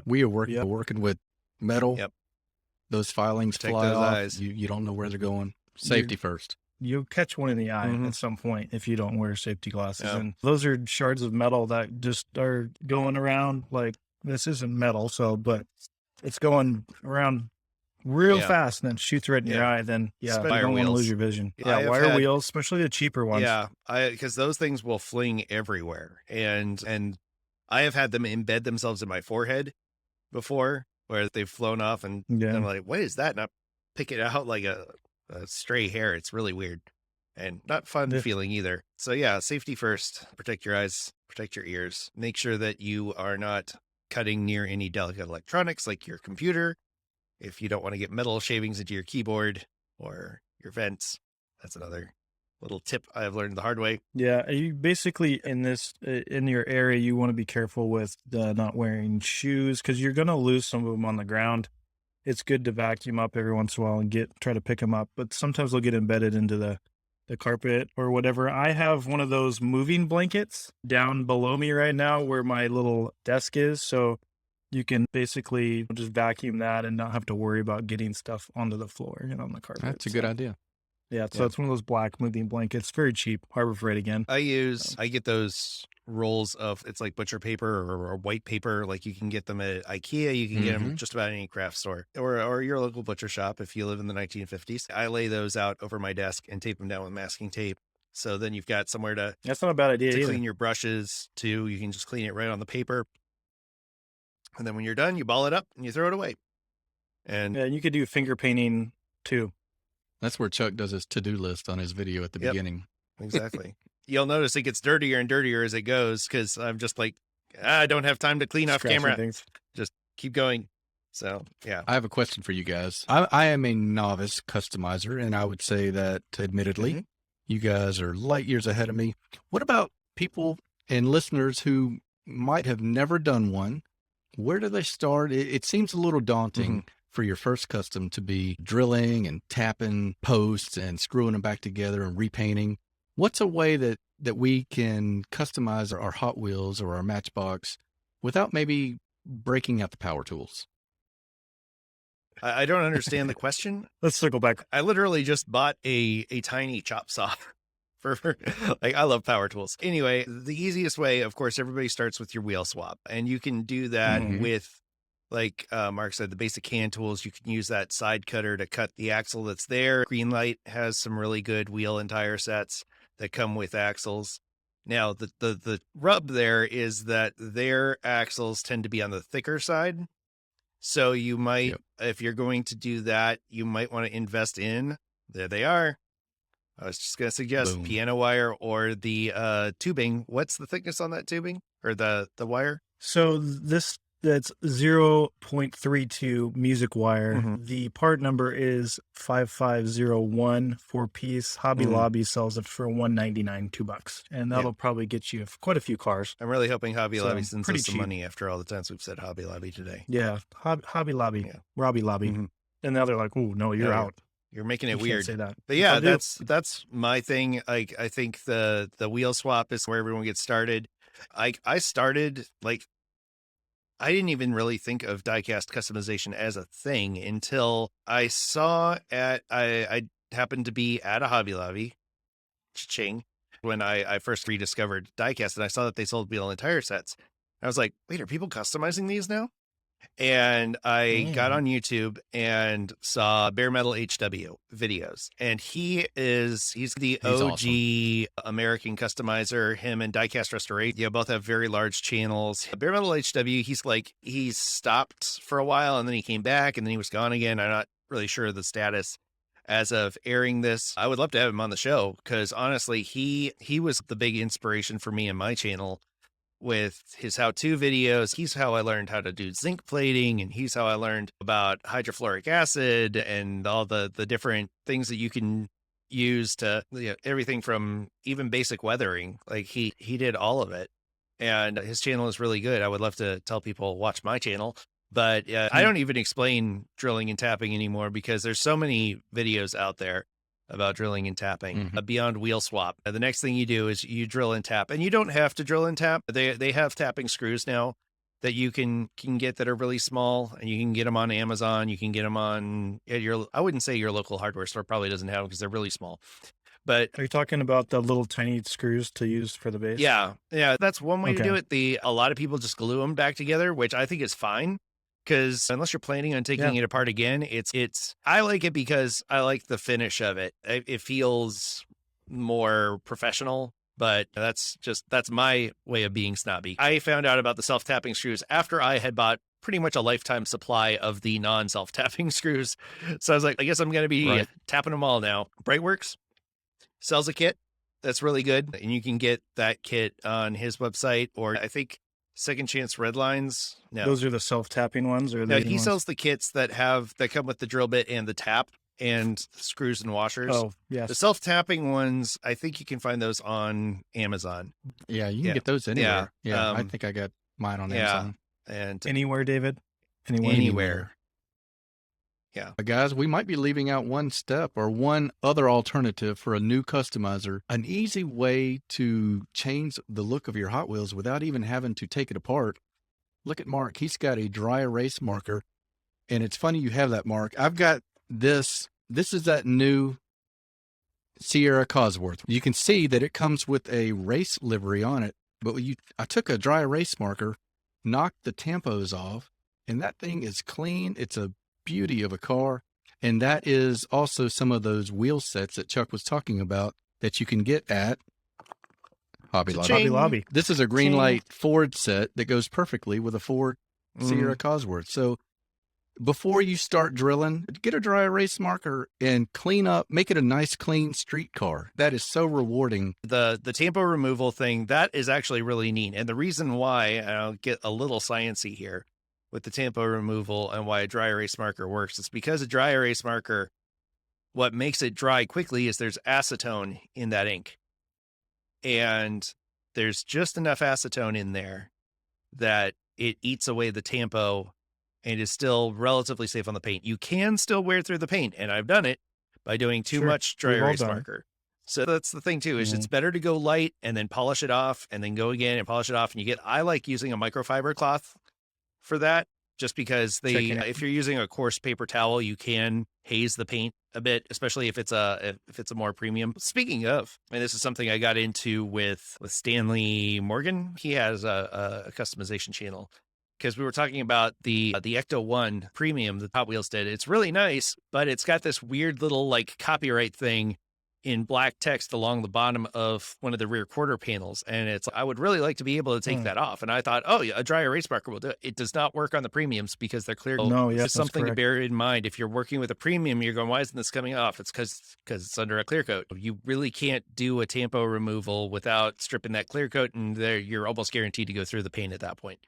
We are working with metal. Those filings Protect fly those off. eyes. You don't know where they're going. Safety first. You'll catch one in the eye at some point if you don't wear safety glasses. And those are shards of metal that just are going around. Like, this isn't metal, but it's going around real fast and then shoots right in your eye. Then you don't want to lose your vision. Wire wheels, especially the cheaper ones. Because those things will fling everywhere. And I have had them embed themselves in my forehead before, where they've flown off, and I'm like, what is that? And I pick it out like a stray hair. It's really weird and not fun feeling either. So safety first. Protect your eyes, protect your ears. Make sure that you are not cutting near any delicate electronics like your computer. If you don't want to get metal shavings into your keyboard or your vents, that's another little tip I've learned the hard way. You basically in your area, you want to be careful with not wearing shoes, because you're going to lose some of them on the ground. It's good to vacuum up every once in a while and try to pick them up, but sometimes they'll get embedded into the the carpet or whatever. I have one of those moving blankets down below me right now where my little desk is. So you can basically just vacuum that and not have to worry about getting stuff onto the floor and on the carpet. That's a good idea. Yeah, so it's one of those black moving blankets. Very cheap. Harbor Freight again. I get those rolls of, it's like butcher paper or white paper. Like you can get them at IKEA. You can get them just about any craft store or your local butcher shop if you live in the 1950s. I lay those out over my desk and tape them down with masking tape. So then you've got somewhere to, that's not a bad idea to either. clean your brushes too. You can just clean it right on the paper. And then when you're done, you ball it up and you throw it away. And yeah, you could do finger painting too. That's where Chuck does his to-do list on his video at the beginning. Exactly. You'll notice it gets dirtier and dirtier as it goes because I'm just like, I don't have time to clean off camera. Things. Just keep going. So, yeah. I have a question for you guys. I am a novice customizer, and I would say that, admittedly, you guys are light years ahead of me. What about people and listeners who might have never done one? Where do they start? It seems a little daunting for your first custom to be drilling and tapping posts and screwing them back together and repainting. What's a way that we can customize our Hot Wheels or our Matchbox without maybe breaking out the power tools? I don't understand the question. Let's circle back. I literally just bought a tiny chop saw for like, I love power tools. Anyway, the easiest way, of course, everybody starts with your wheel swap, and you can do that with, like Mark said, the basic hand tools. You can use that side cutter to cut the axle that's there. Greenlight has some really good wheel and tire sets that come with axles. Now, the rub there is that their axles tend to be on the thicker side. So you might, if you're going to do that, you might want to invest in, there they are. I was just going to suggest piano wire or the tubing. What's the thickness on that tubing or the wire? So that's 0.32 music wire. The part number is 5501, 4-piece. Hobby Lobby sells it for $199, $2, and that'll probably get you quite a few cars. I'm really hoping Hobby Lobby sends us some money after all the times we've said Hobby Lobby today. Yeah, Hobby Lobby, Robbie Lobby, and now they're like, "Oh no, you're out." You're making it weird. Can't say that. But yeah, that's my thing. Like, I think the wheel swap is where everyone gets started. I started like, I didn't even really think of diecast customization as a thing until I saw I happened to be at a Hobby Lobby, cha-ching, when I first rediscovered diecast, and I saw that they sold wheel and tire sets. I was like, wait, are people customizing these now? And I got on YouTube and saw Bare Metal HW videos, and he's the OG awesome American customizer. Him and Diecast Restoration, both have very large channels. Bare Metal HW, he's stopped for a while and then he came back and then he was gone again. I'm not really sure of the status as of airing this. I would love to have him on the show because honestly, he was the big inspiration for me and my channel with his how-to videos. He's how I learned how to do zinc plating, and he's how I learned about hydrofluoric acid and all the different things that you can use to, everything from even basic weathering. Like he did all of it, and his channel is really good. I would love to tell people watch my channel, but I don't even explain drilling and tapping anymore because there's so many videos out there about drilling and tapping beyond wheel swap. The next thing you do is you drill and tap, and you don't have to drill and tap. They have tapping screws now that you can get that are really small, and you can get them on Amazon. You can get them on I wouldn't say your local hardware store probably doesn't have them because they're really small. But are you talking about the little tiny screws to use for the base? Yeah, that's one way to do it. A lot of people just glue them back together, which I think is fine. Because unless you're planning on taking it apart again, I like it because I like the finish of it. It feels more professional, but that's my way of being snobby. I found out about the self-tapping screws after I had bought pretty much a lifetime supply of the non-self-tapping screws. So I was like, I guess I'm going to be tapping them all now. Brightworks sells a kit that's really good, and you can get that kit on his website, or I think Second Chance Redlines. No, those are the self-tapping ones, or no, he sells the kits that come with the drill bit and the tap and screws and washers. Oh, yes. The self-tapping ones, I think you can find those on Amazon. Yeah, you can get those anywhere. Yeah, I think I got mine on Amazon. And anywhere, David? Anywhere. Yeah. Guys, we might be leaving out one step or one other alternative for a new customizer. An easy way to change the look of your Hot Wheels without even having to take it apart. Look at Mark. He's got a dry erase marker. And it's funny you have that, Mark. I've got this. This is that new Sierra Cosworth. You can see that it comes with a race livery on it. But I took a dry erase marker, knocked the tampos off, and that thing is clean. It's a beauty of a car. And that is also some of those wheel sets that Chuck was talking about that you can get at Hobby Lobby. Hobby Lobby. This is a green light Ford set that goes perfectly with a Ford Sierra Cosworth. So before you start drilling, get a dry erase marker and clean up, make it a nice, clean street car. That is so rewarding. The tampo removal thing, that is actually really neat. And the reason why, and I'll get a little sciencey here with the tampo removal and why a dry erase marker works, is because a dry erase marker, what makes it dry quickly is there's acetone in that ink. And there's just enough acetone in there that it eats away the tampo and is still relatively safe on the paint. You can still wear through the paint, and I've done it by doing too much dry erase marker. So that's the thing too, is it's better to go light and then polish it off and then go again and polish it off. And I like using a microfiber cloth for that, just because if you're using a coarse paper towel, you can haze the paint a bit, especially if it's a more premium. Speaking of, and this is something I got into with Stanley Morgan. He has a customization channel, because we were talking about the Ecto 1 Premium that Hot Wheels did. It's really nice, but it's got this weird little like copyright thing in black text along the bottom of one of the rear quarter panels. And I would really like to be able to take that off. And I thought, oh yeah, a dry erase marker will do it. It does not work on the premiums because they're clear. It's something to bear in mind. If you're working with a premium, you're going, why isn't this coming off? It's because it's under a clear coat. You really can't do a tampo removal without stripping that clear coat, and you're almost guaranteed to go through the paint at that point.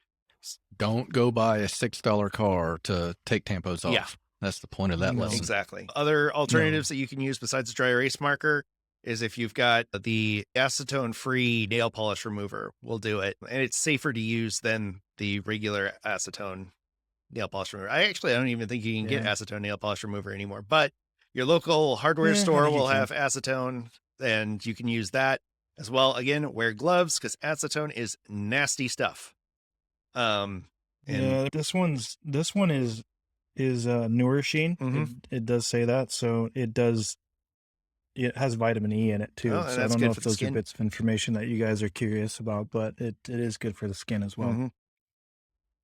Don't go buy a $6 car to take tampos off. Yeah. That's the point of that lesson. Exactly. Other alternatives that you can use besides the dry erase marker is if you've got the acetone-free nail polish remover, we'll do it. And it's safer to use than the regular acetone nail polish remover. I don't even think you can get acetone nail polish remover anymore. But your local hardware store will have acetone, and you can use that as well. Again, wear gloves because acetone is nasty stuff. This one is nourishing. It does say that, so it has vitamin E in it too. So I don't know if those are bits of information that you guys are curious about, but it is good for the skin as well.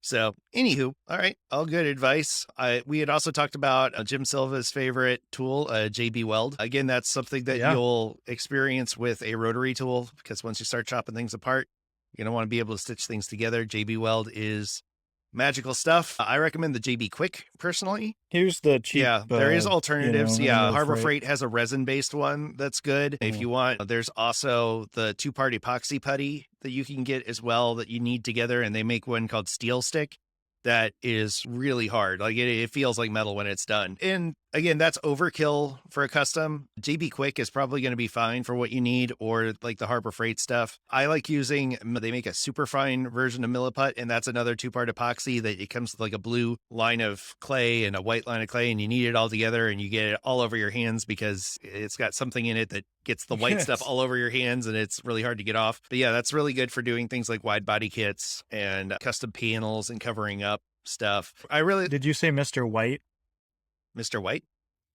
So anywho, all right, all good advice. We had also talked about Jim Silva's favorite tool, JB Weld. Again, that's something that you'll experience with a rotary tool, because once you start chopping things apart, you're going to want to be able to stitch things together. JB Weld is magical stuff. I recommend the JB Quick personally. Here's the cheap. Yeah, there is alternatives. Harbor Freight has a resin-based one that's good. If you want, there's also the two-part epoxy putty that you can get as well that you need together, and they make one called Steel Stick that is really hard. Like it feels like metal when it's done. And again, that's overkill for a custom. JB Quick is probably going to be fine for what you need, or like the Harbor Freight stuff. I like using, they make a super fine version of Milliput, and that's another two-part epoxy that it comes with like a blue line of clay and a white line of clay, and you knead it all together and you get it all over your hands because it's got something in it that gets the white stuff all over your hands, and it's really hard to get off. But yeah, that's really good for doing things like wide body kits and custom panels and covering up stuff. Did you say Mr. White? Mr. White?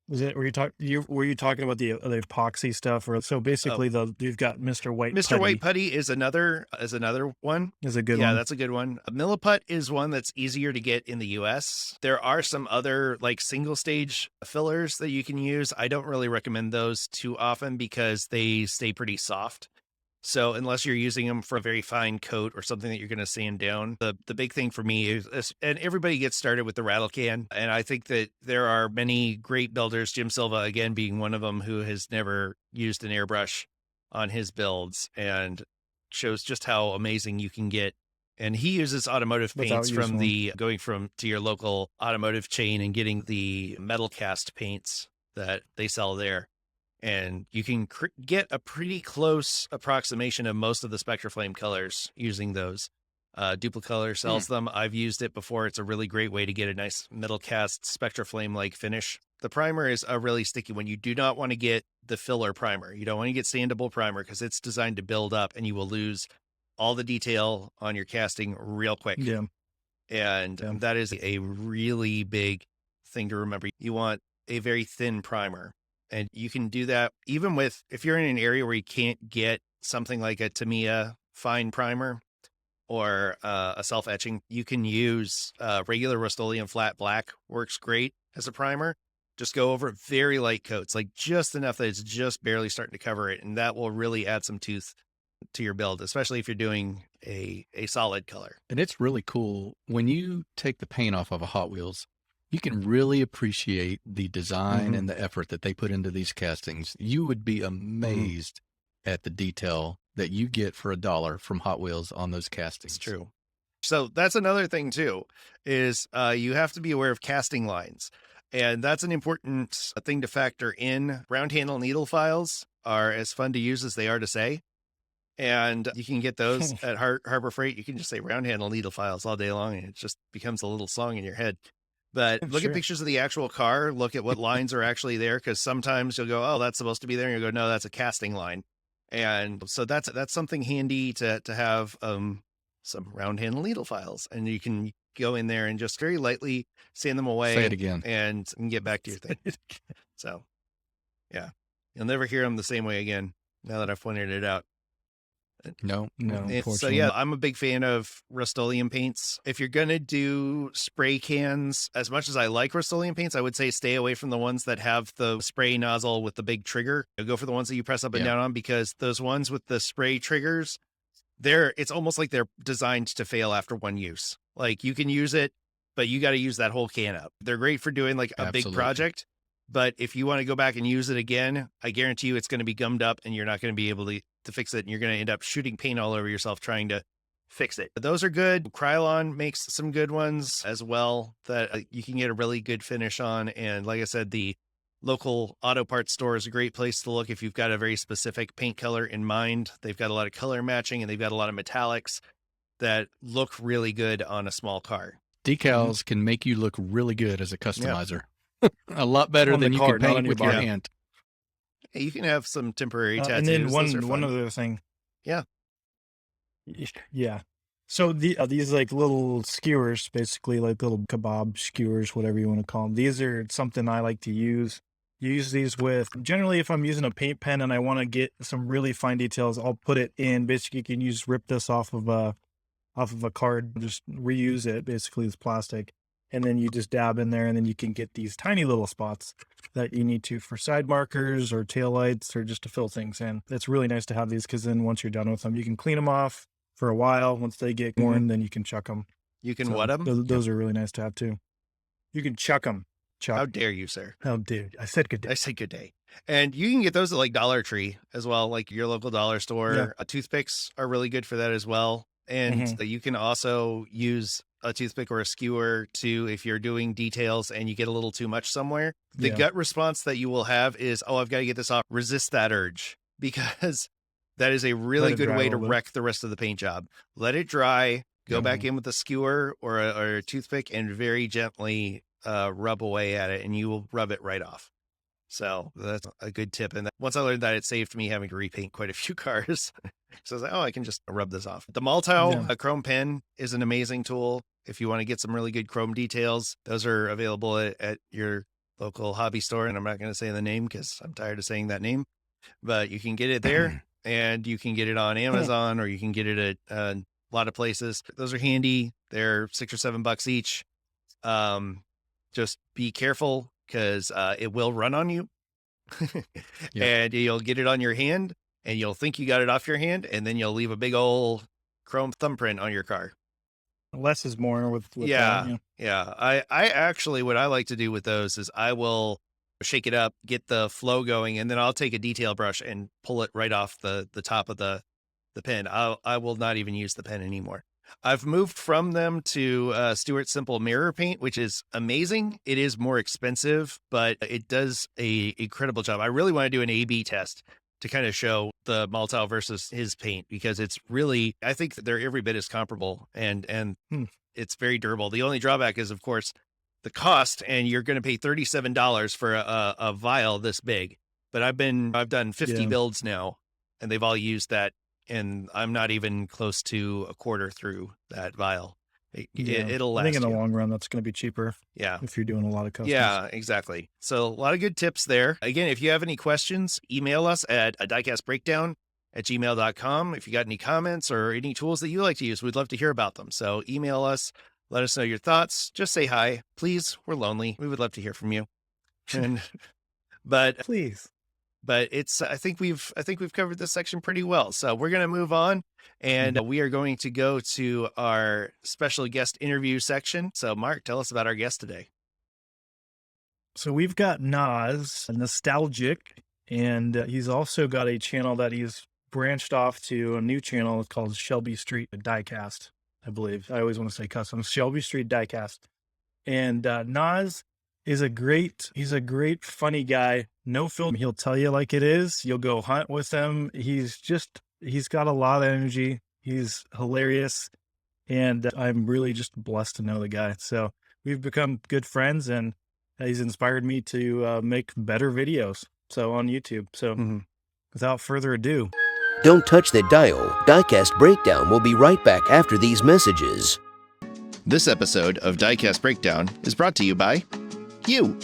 Was it? Were you talking about the epoxy stuff? Or so basically, you've got Mr. White. Mr. White Putty is another one. Is a good one. Yeah, that's a good one. Milliput is one that's easier to get in the US. There are some other like single stage fillers that you can use. I don't really recommend those too often because they stay pretty soft. So unless you're using them for a very fine coat or something that you're going to sand down, the big thing for me is, and everybody gets started with the rattle can. And I think that there are many great builders, Jim Silva, again, being one of them, who has never used an airbrush on his builds and shows just how amazing you can get. And he uses automotive paints from going to your local automotive chain and getting the metal cast paints that they sell there. And you can get a pretty close approximation of most of the SpectraFlame colors using those. Duplicolor sells them. I've used it before. It's a really great way to get a nice metal cast Spectraflame-like finish. The primer is a really sticky one. You do not want to get the filler primer. You don't want to get sandable primer because it's designed to build up and you will lose all the detail on your casting real quick. Yeah. And that is a really big thing to remember. You want a very thin primer. And you can do that even with, if you're in an area where you can't get something like a Tamiya fine primer or a self-etching, you can use regular Rust-Oleum flat black, works great as a primer. Just go over very light coats, like just enough that it's just barely starting to cover it. And that will really add some tooth to your build, especially if you're doing a solid color. And it's really cool. When you take the paint off of a Hot Wheels, you can really appreciate the design and the effort that they put into these castings. You would be amazed at the detail that you get for $1 from Hot Wheels on those castings. It's true. So that's another thing too, is you have to be aware of casting lines. And that's an important thing to factor in. Round handle needle files are as fun to use as they are to say. And you can get those at Harbor Freight. You can just say round handle needle files all day long, and it just becomes a little song in your head. But look at pictures of the actual car. Look at what lines are actually there, because sometimes you'll go, oh, that's supposed to be there. And you'll go, no, that's a casting line. And so that's something handy to have some round handle needle files. And you can go in there and just very lightly sand them away. Say it again. And get back to your thing. So, yeah. You'll never hear them the same way again now that I've pointed it out. No. So yeah, I'm a big fan of Rust-Oleum paints. If you're going to do spray cans, as much as I like Rust-Oleum paints, I would say stay away from the ones that have the spray nozzle with the big trigger. Go for the ones that you press up and down on, because those ones with the spray triggers, it's almost like they're designed to fail after one use. Like you can use it, but you got to use that whole can up. They're great for doing like a big project. But if you want to go back and use it again, I guarantee you it's going to be gummed up and you're not going to be able to fix it. And you're going to end up shooting paint all over yourself trying to fix it. But those are good. Krylon makes some good ones as well that you can get a really good finish on. And like I said, the local auto parts store is a great place to look if you've got a very specific paint color in mind. They've got a lot of color matching and they've got a lot of metallics that look really good on a small car. Decals can make you look really good as a customizer. A lot better than you can paint with your hand. You can have some temporary tattoos. And then one other thing. Yeah. Yeah. So these like little skewers, basically like little kebab skewers, whatever you want to call them. These are something I like to use. Use these with, generally if I'm using a paint pen and I want to get some really fine details, I'll put it in. Basically, you can rip this off of a card, just reuse it. Basically, it's plastic. And then you just dab in there, and then you can get these tiny little spots that you need to for side markers or taillights or just to fill things in. It's really nice to have these, because then once you're done with them, you can clean them off for a while. Once they get worn, then you can chuck them. You can what them? Those are really nice to have too. You can chuck them. How dare you, sir? How dare you? I said good day. I said good day. And you can get those at like Dollar Tree as well, like your local dollar store. Yeah. Toothpicks are really good for that as well. And you can also use a toothpick or a skewer to, if you're doing details and you get a little too much somewhere, the gut response that you will have is, oh, I've got to get this off. Resist that urge, because that is a really good way to wreck the rest of the paint job. Let it dry, go back in with a skewer or a toothpick and very gently rub away at it, and you will rub it right off. So that's a good tip. And once I learned that, it saved me having to repaint quite a few cars. So I was like, oh, I can just rub this off. The Maltao, a chrome pen, is an amazing tool. If you want to get some really good chrome details, those are available at your local hobby store. And I'm not going to say the name because I'm tired of saying that name, but you can get it there and you can get it on Amazon or you can get it at a lot of places. Those are handy. They're $6 or $7 each. Just be careful, because it will run on you and you'll get it on your hand and you'll think you got it off your hand, and then you'll leave a big old chrome thumbprint on your car. Less is more with that. Yeah. I actually, what I like to do with those is I will shake it up, get the flow going, and then I'll take a detail brush and pull it right off the top of the pen. I will not even use the pen anymore. I've moved from them to Stuart Simple Mirror Paint, which is amazing. It is more expensive, but it does a incredible job. I really want to do an A/B test to kind of show the Maltao versus his paint, because it's really, I think that they're every bit as comparable, and it's very durable. The only drawback is, of course, the cost, and you're going to pay $37 for a vial this big. But I've done 50 builds now, and they've all used that, and I'm not even close to a quarter through that vial. It'll last. I think in the long run, that's going to be cheaper. Yeah. If you're doing a lot of customs. Yeah, exactly. So a lot of good tips there. Again, if you have any questions, email us at diecastbreakdown@gmail.com. If you got any comments or any tools that you like to use, we'd love to hear about them. So email us, let us know your thoughts. Just say hi. Please, we're lonely. We would love to hear from you. But please. But I think we've covered this section pretty well. So we're going to move on, and we are going to go to our special guest interview section. So Mark, tell us about our guest today. So we've got Naztalgic, and he's also got a channel that he's branched off to, a new channel called Shelby Street Diecast, I believe. I always want to say custom. Shelby Street Diecast. And Naz is he's a great, funny guy. No filter. He'll tell you like it is. You'll go hunt with him. He's got a lot of energy. He's hilarious. And I'm really just blessed to know the guy. So we've become good friends, and he's inspired me to make better videos. So on YouTube. So without further ado. Don't touch that dial. Diecast Breakdown will be right back after these messages. This episode of Diecast Breakdown is brought to you by you.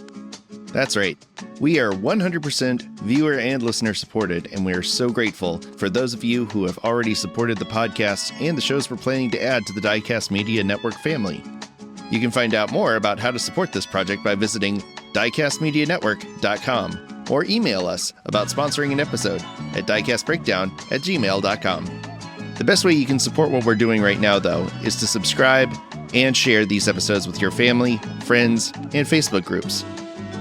That's right. We are 100% viewer and listener supported, and we are so grateful for those of you who have already supported the podcast and the shows we're planning to add to the Diecast Media Network family. You can find out more about how to support this project by visiting diecastmedianetwork.com or email us about sponsoring an episode at diecastbreakdown@gmail.com. The best way you can support what we're doing right now, though, is to subscribe and share these episodes with your family, friends, and Facebook groups.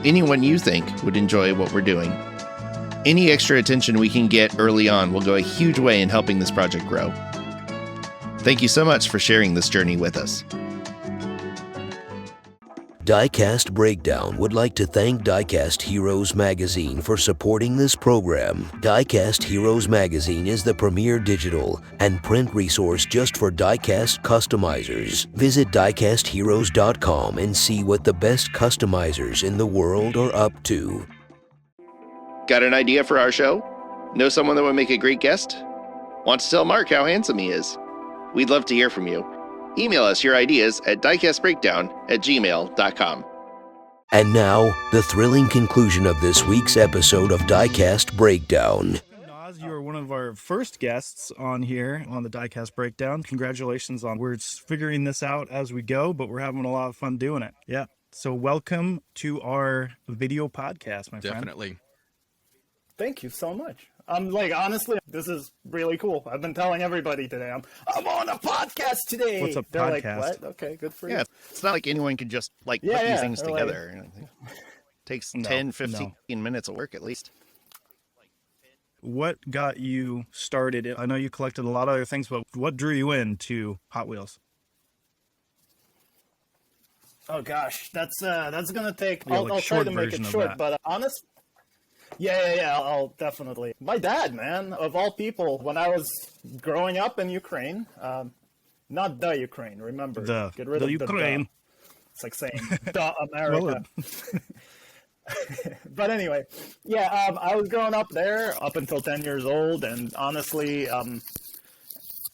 Anyone you think would enjoy what we're doing. Any extra attention we can get early on will go a huge way in helping this project grow. Thank you so much for sharing this journey with us. Diecast Breakdown would like to thank Diecast Heroes Magazine for supporting this program. Diecast Heroes Magazine is the premier digital and print resource just for diecast customizers. Visit diecastheroes.com and see what the best customizers in the world are up to. Got an idea for our show? Know someone that would make a great guest? Want to tell Mark how handsome he is? We'd love to hear from you. Email us your ideas at diecastbreakdown@gmail.com. And now, the thrilling conclusion of this week's episode of Diecast Breakdown. Naz, you are one of our first guests on here on the Diecast Breakdown. Congratulations on we're figuring this out as we go, but we're having a lot of fun doing it. Yeah. So welcome to our video podcast, my friend. Definitely. Thank you so much. Honestly, this is really cool. I've been telling everybody today, I'm on a podcast today. What's a They're podcast? like, what? Okay, good for you. Yeah, it's not like anyone can just put these things together. It takes 10, 15 minutes of work at least. What got you started? I know you collected a lot of other things, but what drew you into Hot Wheels? Oh gosh, that's gonna take. Yeah, I'll try to make it short, but honest. Yeah, I'll definitely. My dad, man, of all people, when I was growing up in Ukraine, not the Ukraine, remember? Get rid of Ukraine. The. It's like saying the America. But anyway, I was growing up there up until 10 years old, and honestly,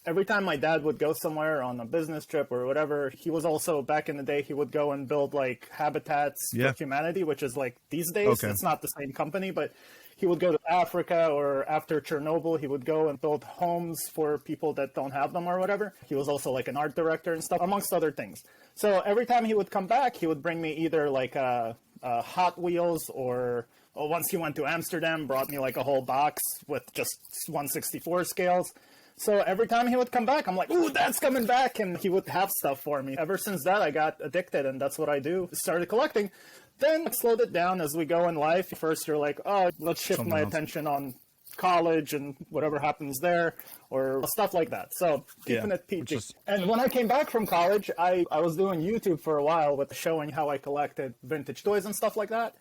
every time my dad would go somewhere on a business trip or whatever, he was also, back in the day, he would go and build like habitats for humanity, which is like these days, it's not the same company, but he would go to Africa, or after Chernobyl, he would go and build homes for people that don't have them or whatever. He was also like an art director and stuff, amongst other things. So every time he would come back, he would bring me either like a Hot Wheels, or once he went to Amsterdam, brought me like a whole box with just 1/64 scales. So every time he would come back, I'm like, ooh, Dad's coming back, and he would have stuff for me. Ever since that, I got addicted, and that's what I do. Started collecting. Then I slowed it down as we go in life. First, you're like, oh, let's shift my attention on college and whatever happens there, or stuff like that. So keeping it PG. And when I came back from college, I was doing YouTube for a while with showing how I collected vintage toys and stuff like that.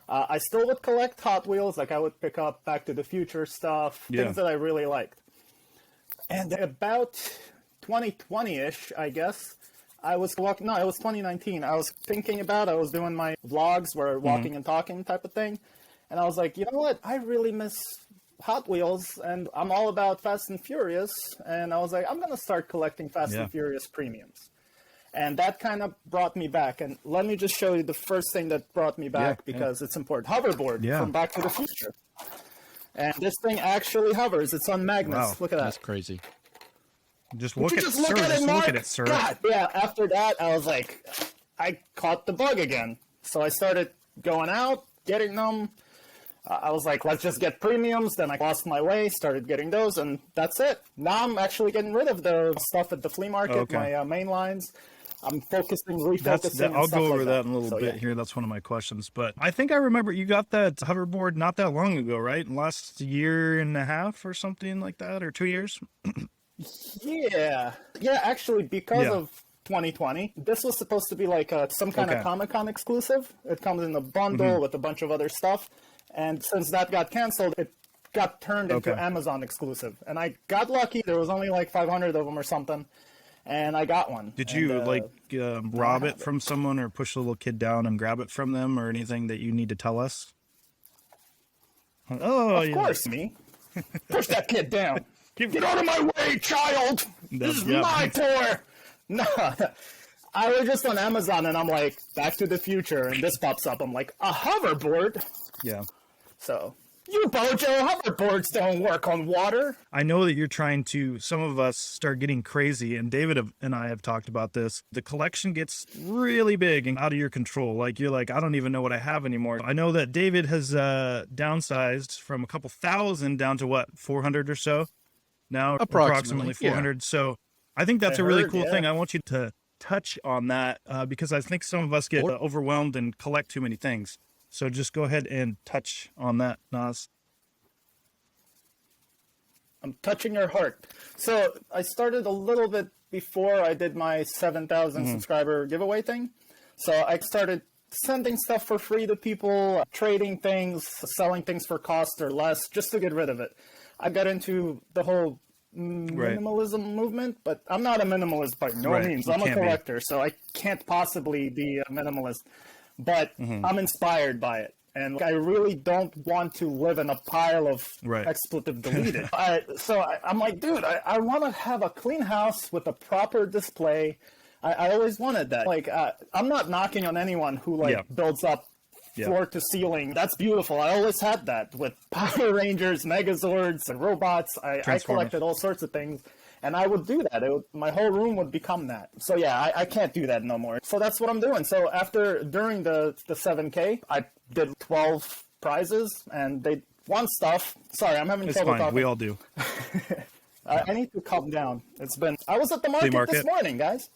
I still would collect Hot Wheels, like I would pick up Back to the Future stuff, things that I really liked. And about 2020-ish, I guess, it was 2019. I was doing my vlogs where walking and talking type of thing. And I was like, you know what? I really miss Hot Wheels, and I'm all about Fast and Furious. And I was like, I'm going to start collecting Fast and Furious premiums. And that kind of brought me back. And let me just show you the first thing that brought me back because it's important. Hoverboard from Back to the Future. And this thing actually hovers. It's on magnets. Wow. Look at that. That's crazy. Just look at it, Look at it, sir. God, yeah, after that, I was like, I caught the bug again. So I started going out, getting them. I was like, let's just get premiums. Then I lost my way, started getting those, and that's it. Now I'm actually getting rid of the stuff at the flea market, my main lines. I'm refocusing. I'll go over that in a little bit here. That's one of my questions. But I think I remember you got that hoverboard not that long ago, right? Last year and a half or something like that, or 2 years? Yeah, actually, because of 2020, this was supposed to be like some kind of Comic-Con exclusive. It comes in a bundle with a bunch of other stuff. And since that got canceled, it got turned into Amazon exclusive. And I got lucky. There was only like 500 of them or something. And I got one. Did you rob it from someone or push a little kid down and grab it from them or anything that you need to tell us? Oh, of course, me. Push that kid down. Get out of my way, child. This is my toy. No, I was just on Amazon and I'm like, Back to the Future. And this pops up. I'm like, a hoverboard? Yeah. So... You Bojo, hoverboards don't work on water. I know that you're trying to, some of us start getting crazy, and David and I have talked about this. The collection gets really big and out of your control. Like, you're like, I don't even know what I have anymore. I know that David has downsized from a couple thousand down to what, 400 or so? Now, approximately 400. Yeah. So I think that's a really cool thing. I want you to touch on that because I think some of us get overwhelmed and collect too many things. So just go ahead and touch on that, Naz. I'm touching your heart. So I started a little bit before I did my 7,000 subscriber giveaway thing. So I started sending stuff for free to people, trading things, selling things for cost or less, just to get rid of it. I got into the whole minimalism movement, but I'm not a minimalist by no means. I'm a collector, so I can't possibly be a minimalist. But I'm inspired by it. And I really don't want to live in a pile of expletive deleted. I'm like, dude, I want to have a clean house with a proper display. I always wanted that. Like, I'm not knocking on anyone who builds up floor to ceiling. That's beautiful. I always had that with Power Rangers, Megazords, and robots. I collected all sorts of things. And I would do that. My whole room would become that. So yeah, I can't do that no more. So that's what I'm doing. So during the 7K, I did 12 prizes and they won stuff. Sorry, I'm having trouble talking. We all do. I need to calm down. I was at the market this morning, guys.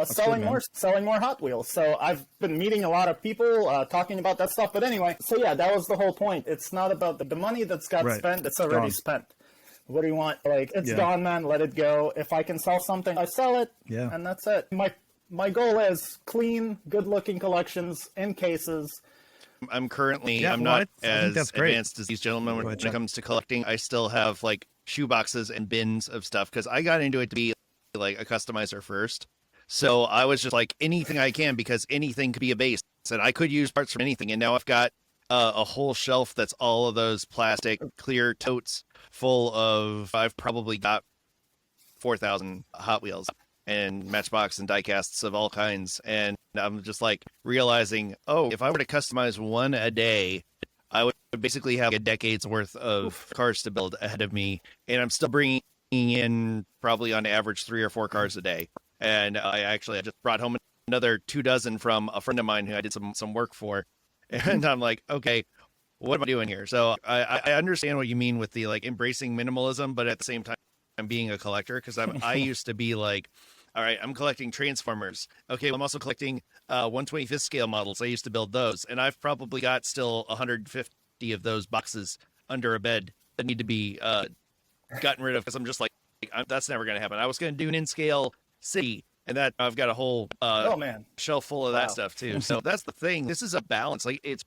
Selling more Hot Wheels. So I've been meeting a lot of people, talking about that stuff. But anyway, so yeah, that was the whole point. It's not about the money that's got spent. It's already spent. What do you want? Like, it's gone, man. Let it go. If I can sell something, I sell it. Yeah. And that's it. My goal is clean, good-looking collections in cases. I'm currently, I'm not as advanced as these gentlemen when it comes to collecting. I still have, like, shoe boxes and bins of stuff because I got into it to be, like, a customizer first. So I was just like, anything I can because anything could be a base. And I could use parts from anything. And now I've got a whole shelf that's all of those plastic clear totes full of, I've probably got 4,000 Hot Wheels and Matchbox and diecasts of all kinds. And I'm just like realizing, if I were to customize one a day, I would basically have a decade's worth of cars to build ahead of me. And I'm still bringing in probably on average 3 or 4 cars a day. And I just brought home another 2 dozen from a friend of mine who I did some work for. And I'm like, okay, what am I doing here? So I understand what you mean with the like embracing minimalism, but at the same time, I'm being a collector because I used to be like, all right, I'm collecting Transformers. Okay, well, I'm also collecting 1/25th scale models. I used to build those, and I've probably got still 150 of those boxes under a bed that need to be gotten rid of because I'm just like, that's never going to happen. I was going to do an in-scale city. And that I've got a whole shelf full of that stuff too. So that's the thing. This is a balance. Like it's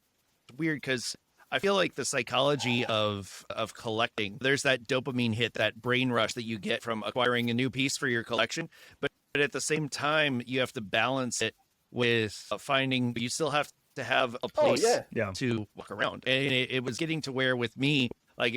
weird because I feel like the psychology of collecting, there's that dopamine hit, that brain rush that you get from acquiring a new piece for your collection. But at the same time, you have to balance it with finding, you still have to have a place to walk around. And it was getting to where with me, like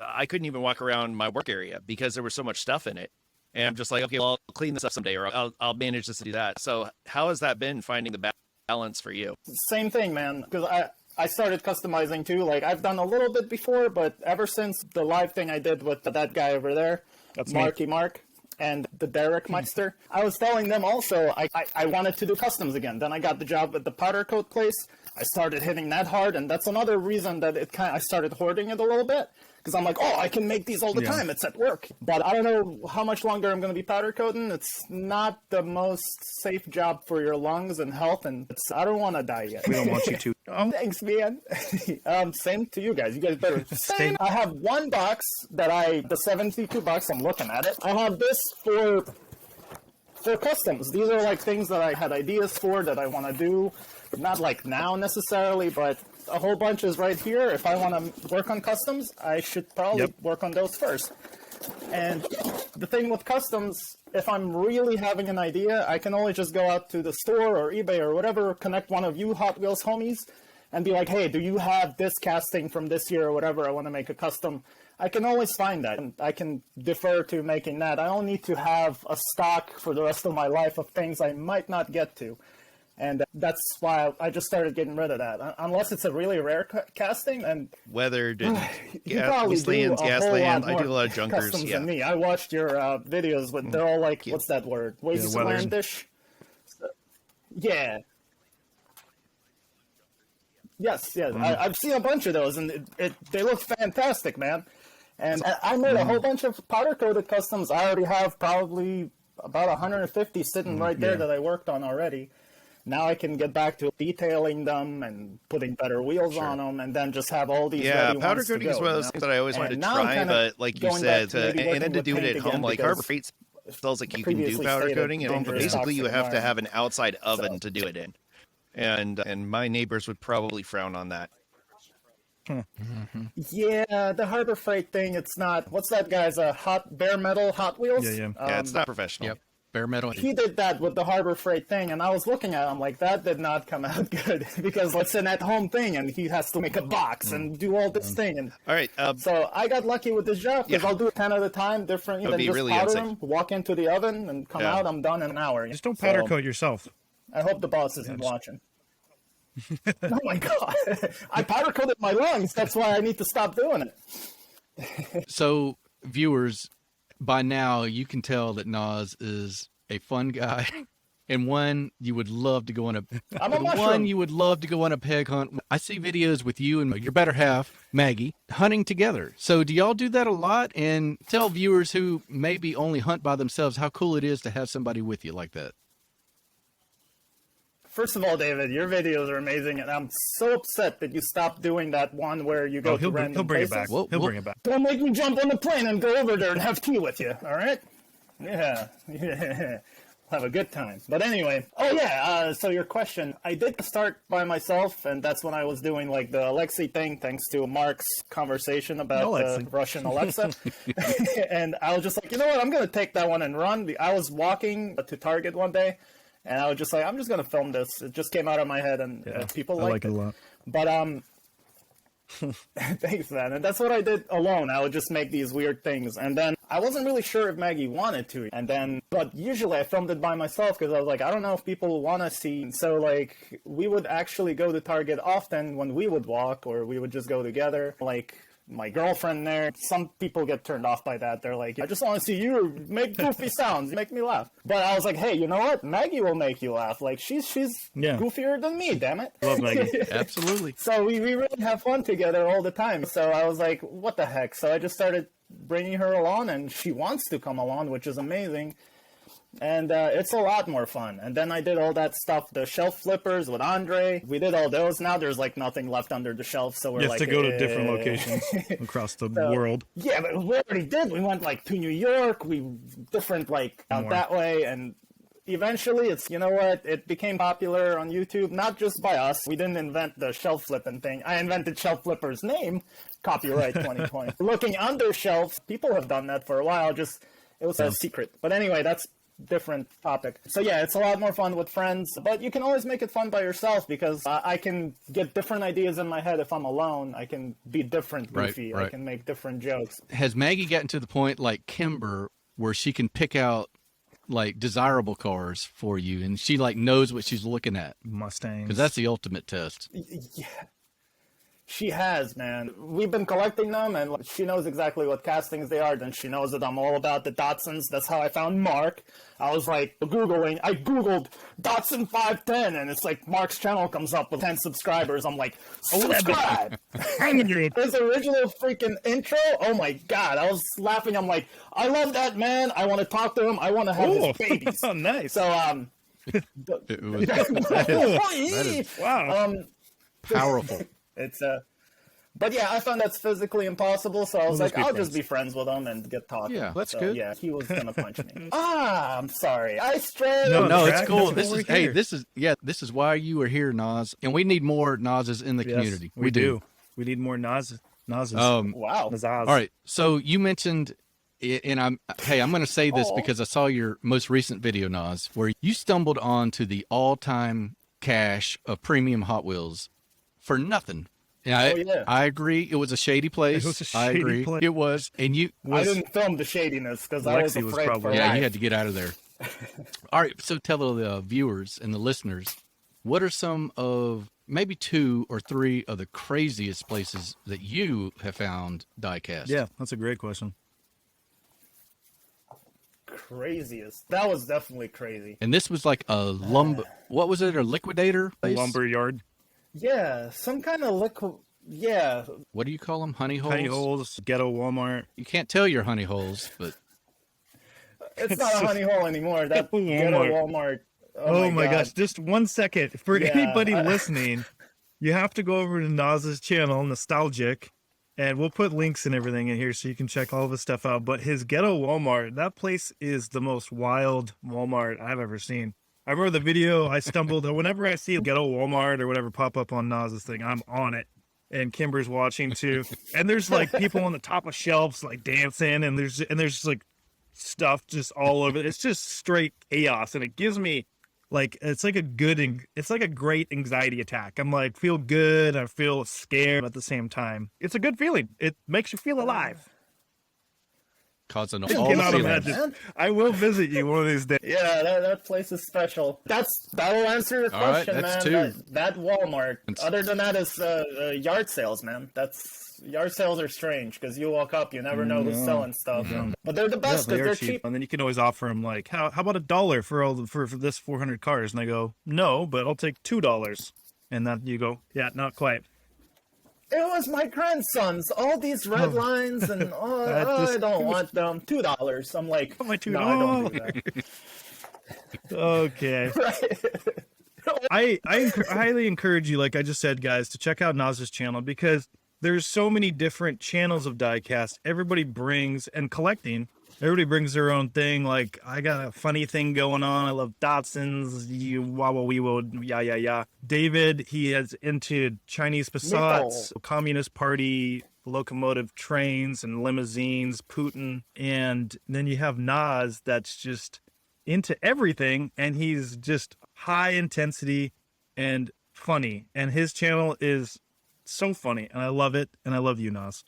I couldn't even walk around my work area because there was so much stuff in it. And I'm just like, okay, well, I'll clean this up someday, or I'll manage this to do that. So how has that been, finding the balance for you? Same thing, man. Because I started customizing too. Like, I've done a little bit before, but ever since the live thing I did with that guy over there, that's Marky Mark, and the Derek Meister, I was telling them also I wanted to do customs again. Then I got the job at the powder coat place. I started hitting that hard, and that's another reason that I started hoarding it a little bit. Because I'm like, I can make these all the time. It's at work. But I don't know how much longer I'm going to be powder coating. It's not the most safe job for your lungs and health, and I don't want to die yet. We don't want you to. Thanks, man. Same to you guys. You guys better. Same. I have one box the 72 bucks, I'm looking at it. I have this for customs. These are like things that I had ideas for that I want to do. Not like now necessarily, but a whole bunch is right here. If I want to work on customs, I should probably work on those first. And the thing with customs, if I'm really having an idea, I can always just go out to the store or eBay or whatever, connect one of you Hot Wheels homies, and be like, hey, do you have this casting from this year or whatever? I want to make a custom. I can always find that, and I can defer to making that. I don't need to have a stock for the rest of my life of things I might not get to. And that's why I just started getting rid of that. Unless it's a really rare casting. And Weathered and Wastelands, Gasland. I do a lot of junkers. Customs than me. I watched your videos, but they're all like, what's that word? Wastelandish? Yeah. Yes. I've seen a bunch of those, and they look fantastic, man. And I made a whole bunch of powder-coated customs. I already have probably about 150 sitting right there that I worked on already. Now I can get back to detailing them and putting better wheels on them, and then just have all these ready powder ones coating to is go, one of those things that I always wanted to try, but like you said, and then to do it at home, like Harbor Freight feels like you can do powder coating at home, but basically you have to have an outside oven to do it in. And my neighbors would probably frown on that. Yeah, the Harbor Freight thing, it's not, what's that guy's, bare metal Hot Wheels? Yeah, it's not professional. Yep. Bare metal. He did that with the Harbor Freight thing, and I was looking at him like, that did not come out good, because it's an at-home thing, and he has to make a box and do all this thing. And all right. So I got lucky with this job, because I'll do it 10 at a time, different, than just really powder them, walk into the oven, and come out, I'm done in an hour. Just don't powder coat yourself. I hope the boss isn't watching. Oh my God. I powder coated my lungs. That's why I need to stop doing it. So, viewers, by now you can tell that Nas is a fun guy and one you would love to go on a peg hunt. I see videos with you and your better half, Maggie, hunting together. So do y'all do that a lot? And tell viewers who maybe only hunt by themselves how cool it is to have somebody with you like that. First of all, David, your videos are amazing, and I'm so upset that you stopped doing that one where you go to random places. He'll bring it back. Don't make me jump on the plane and go over there and have tea with you, all right? Yeah. We'll have a good time. But anyway, so your question, I did start by myself, and that's when I was doing like the Alexei thing, thanks to Mark's conversation about the Russian Alexa. And I was just like, you know what, I'm going to take that one and run. I was walking to Target one day, and I was just like, I'm just going to film this. It just came out of my head, and people liked it. I like it a lot. But, thanks, man. And that's what I did alone. I would just make these weird things. And then I wasn't really sure if Maggie wanted to. But usually I filmed it by myself because I was like, I don't know if people want to see. So, like, we would actually go to Target often when we would walk, or we would just go together. Like, my girlfriend there, some people get turned off by that. They're like, I just want to see you make goofy sounds, make me laugh. But I was like, hey, you know what? Maggie will make you laugh. Like, she's goofier than me, damn it. Love Maggie. Absolutely. So we really have fun together all the time. So I was like, what the heck? So I just started bringing her along, and she wants to come along, which is amazing. And it's a lot more fun. And then I did all that stuff, the shelf flippers with Andre. We did all those. Now there's like nothing left under the shelf, so we're like... You have to go to different locations across the world. Yeah, but we already did. We went like to New York. We different like out that way, and eventually, you know what? It became popular on YouTube, not just by us. We didn't invent the shelf flipping thing. I invented Shelf Flipper's name, copyright 2020. Looking under shelves, people have done that for a while. Just it was a secret. But anyway, that's different topic. So yeah, it's a lot more fun with friends, but you can always make it fun by yourself because I can get different ideas in my head if I'm alone. I can be different, goofy. Right. I can make different jokes. Has Maggie gotten to the point like Kimber where she can pick out like desirable cars for you and she like knows what she's looking at? Mustangs. Because that's the ultimate test. Yeah. She has, man. We've been collecting them, and she knows exactly what castings they are. Then she knows that I'm all about the Datsuns. That's how I found Mark. I was like, I Googled Datsun 510, and it's like Mark's channel comes up with 10 subscribers. I'm like, subscribe! His original freaking intro, oh my God. I was laughing. I'm like, I love that man. I want to talk to him. I want to have his babies. Oh, nice. So, It was Wow. powerful. It's but yeah, I found that's physically impossible, so I was like, I'll just be friends with him and get talking. Yeah, that's so, good. Yeah, he was gonna punch me. I'm sorry, I strayed. No, it's Track, cool. that's This why is we're here. this is why you are here, Nas, and we need more Nas's in the community. We do. We need more Nazes. Wow. Nazaz. All right. So you mentioned, and I'm going to say this because I saw your most recent video, Nas, where you stumbled onto the all-time cache of premium Hot Wheels for nothing. And I agree. It was a shady place. It was a I shady agree. place. It was. And you, I didn't film the shadiness because I was Lexi was afraid probably- for yeah, life. you had to get out of there. All right. So tell the viewers and the listeners, what are some of maybe 2 or 3 of the craziest places that you have found diecast? Yeah, that's a great question. Craziest. That was definitely crazy. And this was like a what was it? A liquidator place? Lumber yard. Yeah, some kind of liquid. Yeah, What do you call them? Honey holes? Honey holes, ghetto Walmart. You can't tell your honey holes, but it's not a honey hole anymore. That Walmart. ghetto Walmart. Oh my God. gosh, just 1 second. For Yeah, anybody listening, you have to go over to Naz's channel, Nostalgic, and we'll put links and everything in here so you can check all of his stuff out. But his ghetto Walmart, that place is the most wild Walmart I've ever seen. I remember the video I stumbled, whenever I see ghetto Walmart or whatever pop up on Naz's thing, I'm on it. And Kimber's watching too. And there's like people on the top of shelves like dancing, and there's like stuff just all over. It's just straight chaos, and it gives me like it's like a great anxiety attack. I'm like feel good, I feel scared at the same time. It's a good feeling. It makes you feel alive. causing all Cannot the feelings. imagine. I will visit you one of these days. Yeah, that place is special. That'll answer your All right, question, that's man. 2. That Walmart. Other than that is yard sales, man. Yard sales are strange because you walk up, you never know who's selling stuff. But they're the best Yeah, because they are they're cheap. And then you can always offer them like, how about $1 for this 400 cars? And they go, no, but I'll take $2. And then you go, yeah, not quite. It was my grandsons. All these red lines and I don't want them. $2. I'm like, Oh, my $2. no, I don't do that. Okay. Right. I highly encourage you, like I just said, guys, to check out Naz's channel because there's so many different channels of diecast. Everybody brings their own thing. Like, I got a funny thing going on. I love Datsuns, yeah. David, he is into Chinese Passats, Communist Party, locomotive trains and limousines, Putin. And then you have Nas that's just into everything, and he's just high intensity and funny. And his channel is so funny, and I love it. And I love you, Nas,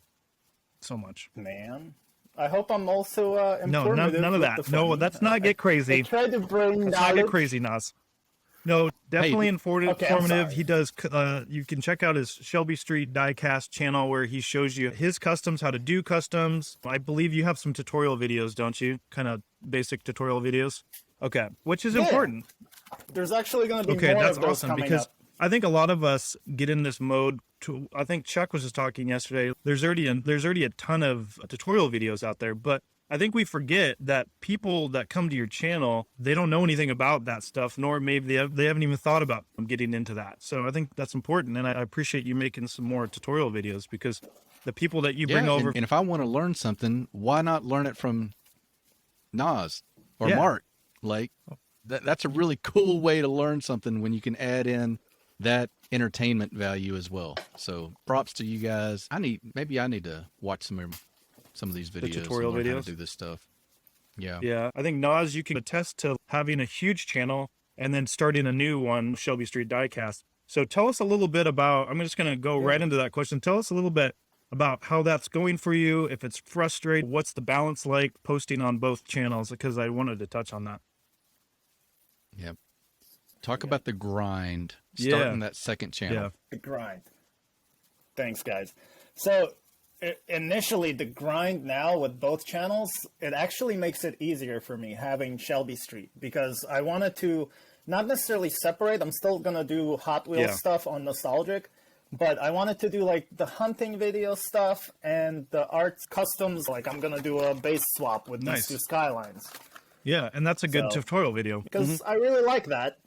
so much. Man. I hope I'm also No, informative. none of with that. the No, funny. let's not get crazy. I tried to bring Let's not get knowledge. crazy, Nas. No, definitely informative. Okay, I'm sorry. He does. You can check out his Shelby Street Diecast channel where he shows you his customs, how to do customs. I believe you have some tutorial videos, don't you? Kind of basic tutorial videos. Okay, which is important. There's actually going to be Okay, more that's of those awesome coming because up. I think a lot of us get in this mode to. I think Chuck was just talking yesterday. There's already a ton of tutorial videos out there, but I think we forget that people that come to your channel, they don't know anything about that stuff, nor maybe they haven't even thought about getting into that. So I think that's important, and I appreciate you making some more tutorial videos because the people that you bring over. And if I want to learn something, why not learn it from Nas or Yeah. Mark? Like, that's a really cool way to learn something when you can add in that entertainment value as well. So props to you guys. Maybe I need to watch some of these videos, tutorial and learn videos? how to do this stuff. Yeah. Yeah, I think Nas, you can attest to having a huge channel and then starting a new one, Shelby Street Diecast. So tell us a little bit about, I'm just going to go right into that question. Tell us a little bit about how that's going for you, if it's frustrating, what's the balance like posting on both channels, because I wanted to touch on that. Yep. Talk about the grind starting that second channel. Yeah. The grind. Thanks, guys. So initially, the grind now with both channels, it actually makes it easier for me having Shelby Street, because I wanted to not necessarily separate. I'm still going to do Hot Wheels stuff on Nostalgic, but I wanted to do like the hunting video stuff and the arts customs. Like I'm going to do a base swap with these two Skylines. Yeah, and that's a good tutorial video. Because I really like that.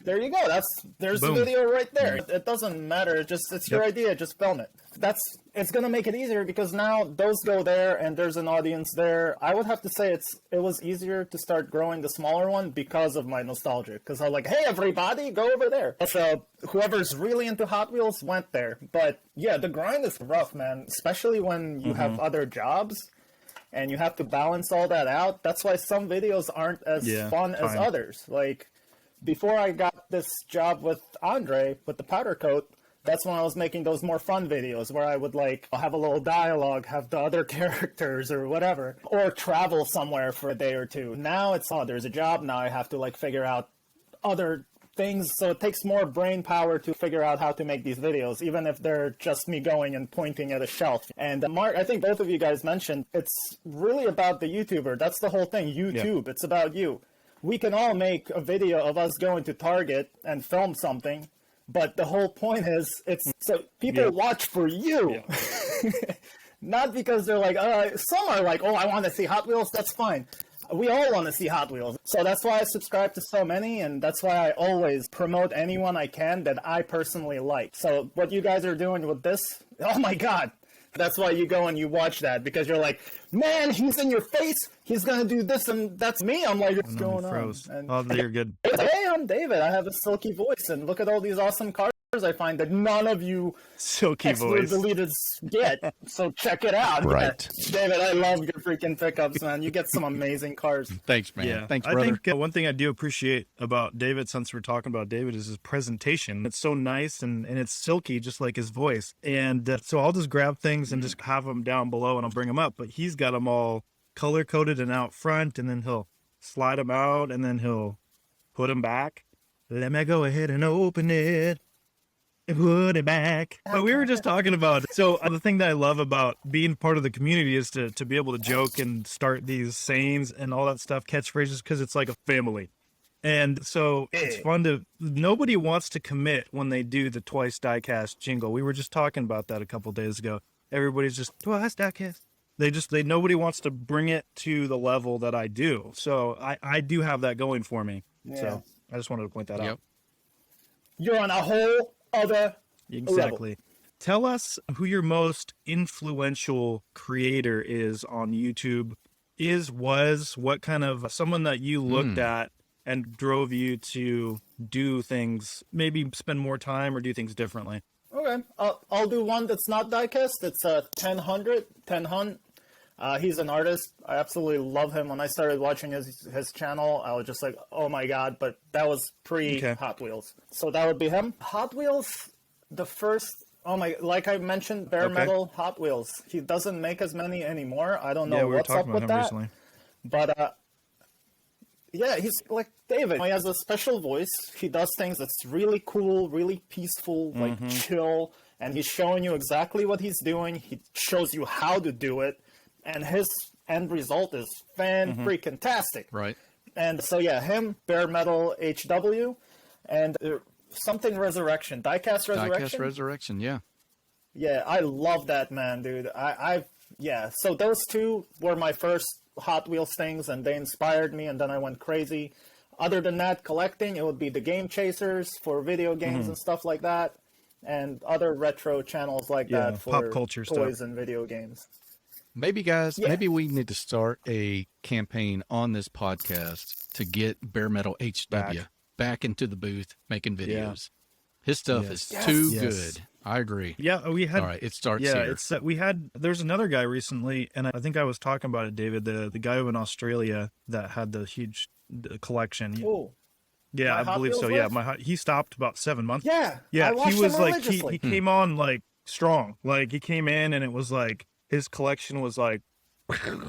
There you go. There's the video right there. It doesn't matter. It's your idea. Just film it. It's gonna make it easier because now those go there and there's an audience there. I would have to say it was easier to start growing the smaller one because of my nostalgia. Because I'm like, hey everybody, go over there. So whoever's really into Hot Wheels went there. But yeah, the grind is rough, man. Especially when you have other jobs and you have to balance all that out. That's why some videos aren't as fun as others. Like, before I got this job with Andre, with the powder coat, that's when I was making those more fun videos where I would like have a little dialogue, have the other characters or whatever, or travel somewhere for a day or two. Now it's, there's a job, now I have to like figure out other things, so it takes more brain power to figure out how to make these videos, even if they're just me going and pointing at a shelf. And Mark, I think both of you guys mentioned, it's really about the YouTuber. That's the whole thing, YouTube. It's about you. We can all make a video of us going to Target and film something, but the whole point is so people watch for you. Not because they're like, some are like, oh, I want to see Hot Wheels. That's fine. We all want to see Hot Wheels. So that's why I subscribe to so many, and that's why I always promote anyone I can that I personally like. So what you guys are doing with this, oh my God. That's why you go and you watch that, because you're like, man, he's in your face. He's going to do this, and that's me. I'm like, what's going on? And, you're good. Hey, I'm David. I have a silky voice, and look at all these awesome cars I find that none of you silky voice deleted get. So check it out. Right. Yeah. David, I love your freaking pickups, man. You get some amazing cars. Thanks, man. Yeah. Thanks, brother. I think one thing I do appreciate about David, since we're talking about David, is his presentation. It's so nice and it's silky, just like his voice. And so I'll just grab things and just have them down below and I'll bring them up. But he's got them all color-coded and out front, and then he'll slide them out, and then he'll put them back. Let me go ahead and open it. Put it back. But we were just talking about, so the thing that I love about being part of the community is to be able to joke and start these sayings and all that stuff, catchphrases, because it's like a family. And so it's fun to, nobody wants to commit when they do the twice diecast jingle. We were just talking about that a couple days ago. Everybody's just twice diecast. Nobody wants to bring it to the level that I do. So I do have that going for me. Yeah. So I just wanted to point that out. You're on a whole other exactly level. Tell us who your most influential creator is on YouTube. Was what kind of someone that you looked at and drove you to do things, maybe spend more time or do things differently? Okay, I'll do one that's not diecast. It's 10 Hunt. He's an artist. I absolutely love him. When I started watching his channel, I was just like, oh my God, but that was pre-Hot Wheels. So that would be him. Hot Wheels, the first, like I mentioned, bare metal Hot Wheels. He doesn't make as many anymore. I don't know what's up with that. Recently. But yeah, he's like David. He has a special voice. He does things that's really cool, really peaceful, like chill. And he's showing you exactly what he's doing. He shows you how to do it. And his end result is fan-freaking-tastic. Right. And so, yeah, him, Bare Metal HW, and something Resurrection. Diecast Resurrection? Diecast Resurrection, yeah. Yeah, I love that, man, dude. So those two were my first Hot Wheels things, and they inspired me, and then I went crazy. Other than that, collecting, it would be the Game Chasers for video games and stuff like that, and other retro channels like that for pop culture toys stuff and video games. Maybe, guys, Yeah. maybe we need to start a campaign on this podcast to get Bare Metal HW back into the booth making videos. His stuff is too good. I agree. Yeah, we had. All right, it starts Yeah, here. it's we had. There's another guy recently, and I think I was talking about it, David. The guy in Australia that had the huge collection. Cool. Yeah, My I Hot believe Wheels so. life? Yeah, he stopped about 7 months. Yeah. Yeah, I watched he was him like he religiously. came on like strong. Like he came in and it was like his collection was like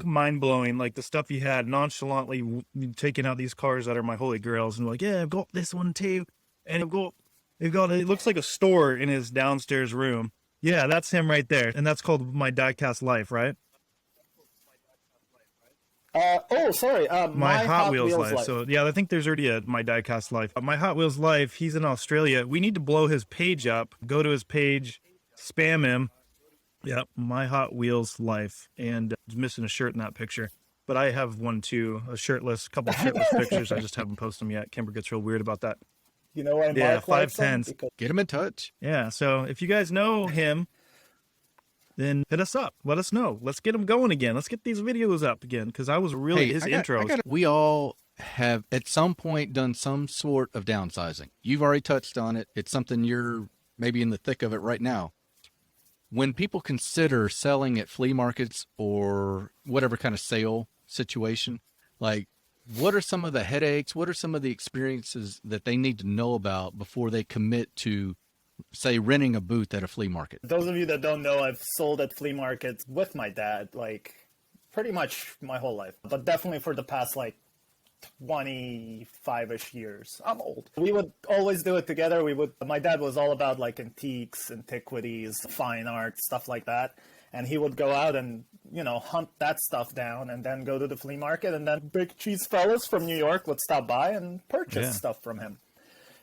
mind blowing. Like the stuff he had nonchalantly taking out these cars that are my holy grails and like, yeah, I've got this one too, and I've got it looks like a store in his downstairs room. Yeah, that's him right there, and that's called My Diecast Life, right? Sorry. My Hot Wheels Life. So yeah, I think there's already a My Diecast Life. My Hot Wheels Life. He's in Australia. We need to blow his page up. Go to his page, spam him. Yep, My Hot Wheels Life, and he's missing a shirt in that picture. But I have one too, a couple shirtless pictures. I just haven't posted them yet. Kimber gets real weird about that. You know why Yeah, Mark likes him? 5'10". Because Get him in touch. Yeah, so if you guys know him, then hit us up. Let us know. Let's get him going again. Let's get these videos up again, because I was really his intros. We all have at some point done some sort of downsizing. You've already touched on it. It's something you're maybe in the thick of it right now. When people consider selling at flea markets or whatever kind of sale situation, like, what are some of the headaches? What are some of the experiences that they need to know about before they commit to, say, renting a booth at a flea market? those of you that don't know, I've sold at flea markets with my dad, like, pretty much my whole life. But definitely for the past, like, 25-ish years. I'm old. We would always do it together. My dad was all about, like, antiques, antiquities, fine art, stuff like that. And he would go out and, hunt that stuff down and then go to the flea market, and then big cheese fellas from New York would stop by and purchase stuff from him.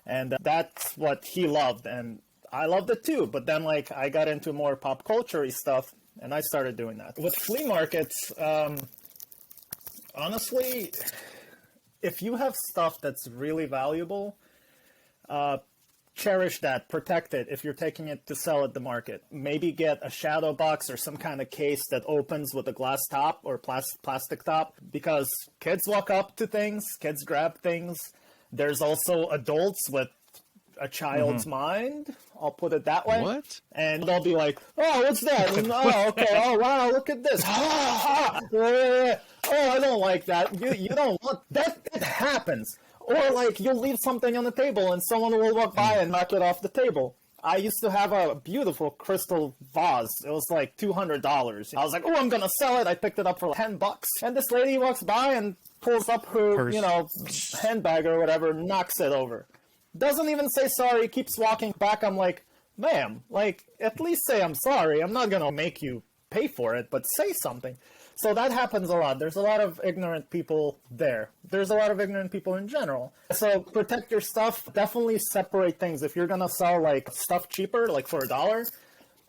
And that's what he loved, and I loved it too. But then, like, I got into more pop culture-y stuff, and I started doing that. With flea markets, honestly, if you have stuff that's really valuable, cherish that, protect it if you're taking it to sell at the market. Maybe get a shadow box or some kind of case that opens with a glass top or plastic top, because kids walk up to things, kids grab things. There's also adults with a child's mind, I'll put it that way. What? And they'll be like, oh, what's that? And, oh, okay, oh, wow, look at this. Oh, I don't like that. You don't want that. It happens. Or, like, you'll leave something on the table and someone will walk by and knock it off the table. I used to have a beautiful crystal vase. It was like $200. I was like, oh, I'm going to sell it. I picked it up for like $10. And this lady walks by and pulls up her, Purse. handbag or whatever, knocks it over. Doesn't even say sorry, keeps walking back. I'm like, ma'am, like, at least say I'm sorry. I'm not going to make you pay for it, but say something. So that happens a lot. There's a lot of ignorant people there. There's a lot of ignorant people in general. So protect your stuff. Definitely separate things. If you're going to sell, like, stuff cheaper, like for $1,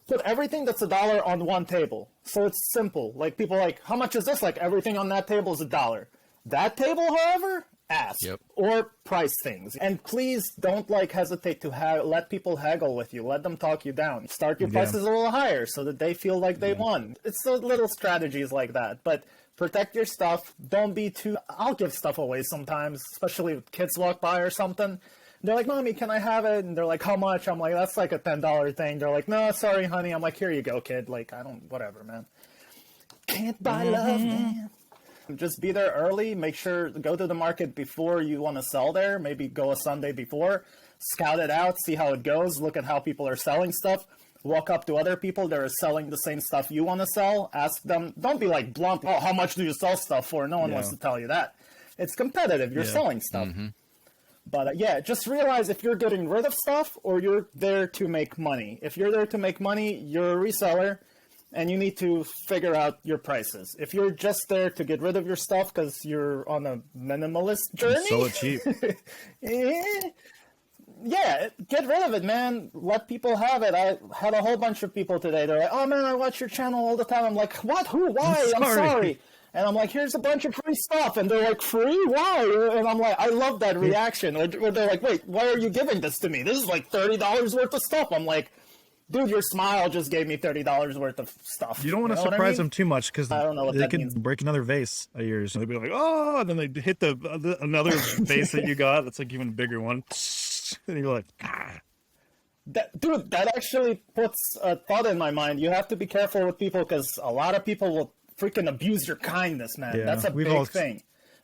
put everything that's $1 on one table. So it's simple. Like, people are like, how much is this? Like, everything on that table is $1. That table, however, ask. Yep. Or price things. And please don't, like, hesitate to let people haggle with you. Let them talk you down. Start your prices a little higher so that they feel like they won. It's those little strategies like that. But protect your stuff. Don't be too... I'll give stuff away sometimes, especially if kids walk by or something. They're like, Mommy, can I have it? And they're like, how much? I'm like, that's like a $10 thing. They're like, no, sorry, honey. I'm like, here you go, kid. Like, whatever, man. Can't buy love, man. Just be there early. Make sure to go to the market before you want to sell there. Maybe go a Sunday before. Scout it out. See how it goes. Look at how people are selling stuff. Walk up to other people that are selling the same stuff you want to sell. Ask them. Don't be like blunt. Oh, how much do you sell stuff for? No one wants to tell you that. It's competitive. You're selling stuff. But just realize if you're getting rid of stuff or you're there to make money. If you're there to make money, you're a reseller. And you need to figure out your prices. If you're just there to get rid of your stuff because you're on a minimalist journey, Sell it cheap. Yeah, get rid of it, man. Let people have it. I had a whole bunch of people today. They're like, oh, man, I watch your channel all the time. I'm like, what? Who? Why? I'm sorry. And I'm like, here's a bunch of free stuff. And they're like, free? Why? And I'm like, I love that reaction. Or they're like, wait, why are you giving this to me? This is like $30 worth of stuff. I'm like, dude, your smile just gave me $30 worth of stuff. You don't want to know what I surprise mean? them too much because I don't know what they that could means. break another vase of yours. They'd be like, oh, and then they hit another vase that you got. That's like even a bigger one. And you're like, ah. Dude, that actually puts a thought in my mind. You have to be careful with people because a lot of people will freaking abuse your kindness, man. Yeah, That's a we've big all- thing.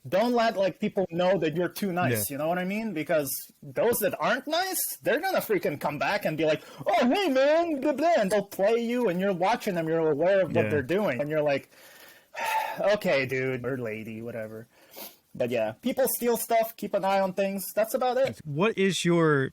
Don't let like people know that you're too nice. Yeah. You know what I mean? Because those that aren't nice, they're gonna freaking come back and be like, "Oh, hey man," blah, blah, and they'll play you, and you're watching them. You're aware of what Yeah. they're doing, and you're like, "Okay, dude, or lady, whatever." But yeah, people steal stuff. Keep an eye on things. That's about it. What is your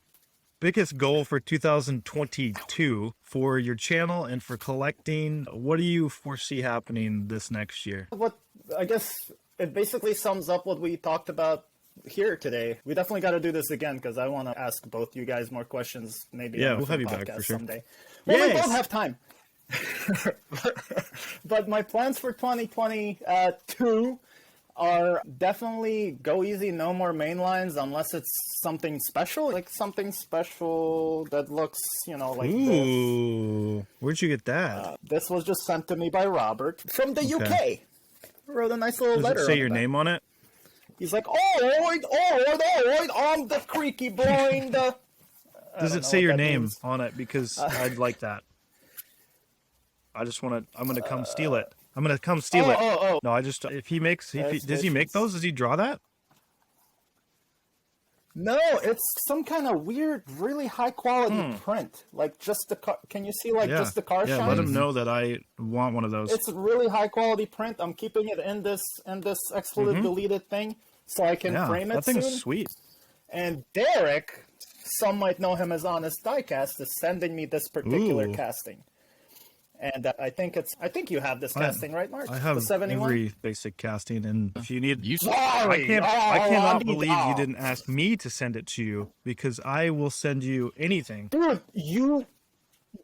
biggest goal for 2022 for your channel and for collecting? What do you foresee happening this next year? What I guess it basically sums up what we talked about here today. We definitely got to do this again because I want to ask both you guys more questions. Maybe Yeah, on a we'll have full you back podcast for sure. someday. Well, we Yes! don't have time. But my plans for 2022 are definitely go easy, no more main lines unless it's something special, like something special that looks, like this. Ooh, where'd you get that? This was just sent to me by Robert from the UK. Wrote a nice little Does letter. it say on your the back. name on it? He's like, I'm the creaky boy. Does don't it know say what your that name means. on it? Because I'd like that. I'm gonna come steal it. I'm gonna come steal it. Oh. No, if he makes, does he make those? Does he draw that? No, it's some kind of weird, really high quality print. Like just the car. Can you see just the car yeah. shine? Let him know that I want one of those. It's really high quality print. I'm keeping it in this expletive deleted thing so I can frame it that thing's soon. sweet. And Derek, some might know him as Honest Diecast, is sending me this particular Ooh. casting. And I think you have this casting, right, Mark? I have the 71? every basic casting, and if you need, You Sorry! I cannot need- believe you didn't ask me to send it to you because I will send you anything. Dude, you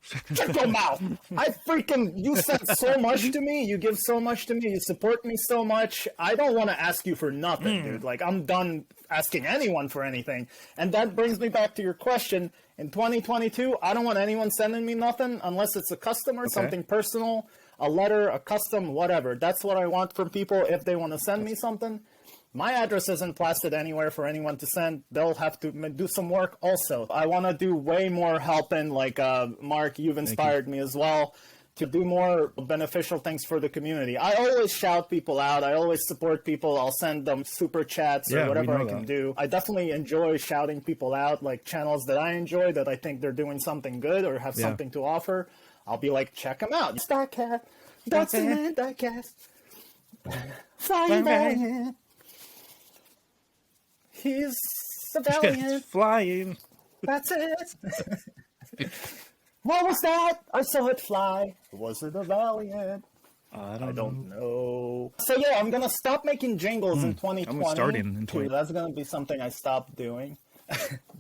shut your mouth. You sent so much to me. You give so much to me. You support me so much. I don't want to ask you for nothing, dude. Like, I'm done asking anyone for anything. And that brings me back to your question. In 2022, I don't want anyone sending me nothing unless it's a customer, something personal, a letter, a custom, whatever. That's what I want from people if they want to send me something. My address isn't plastered anywhere for anyone to send. They'll have to do some work also. I want to do way more helping, like Mark, you've inspired me as well to do more beneficial things for the community. I always shout people out. I always support people. I'll send them super chats Yeah, or we whatever know I can that. do. I definitely enjoy shouting people out, like channels that I enjoy that I think they're doing something good or have something to offer. I'll be like, check them out. Starcat, that's it, Diecast. Flying. He's a valiant. Flying. That's it. What was that? I saw it fly. Was it a valiant? I I don't know. So yeah, I'm gonna stop making jingles in 2020. I'm starting in 20. That's gonna be something I stopped doing.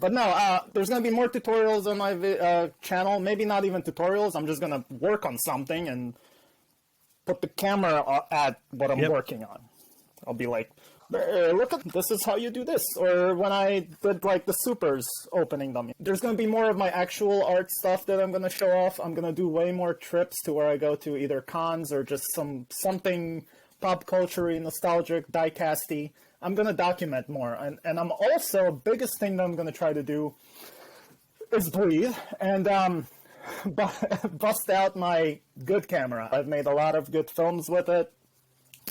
But no, there's gonna be more tutorials on my channel. Maybe not even tutorials. I'm just gonna work on something and put the camera at what I'm working on. I'll be like, look at this is how you do this. Or when I did like the supers opening them. There's going to be more of my actual art stuff that I'm going to show off. I'm going to do way more trips to where I go to either cons or just something pop culture-y, nostalgic, diecasty. I'm going to document more. And I'm also, biggest thing that I'm going to try to do is breathe and bust out my good camera. I've made a lot of good films with it.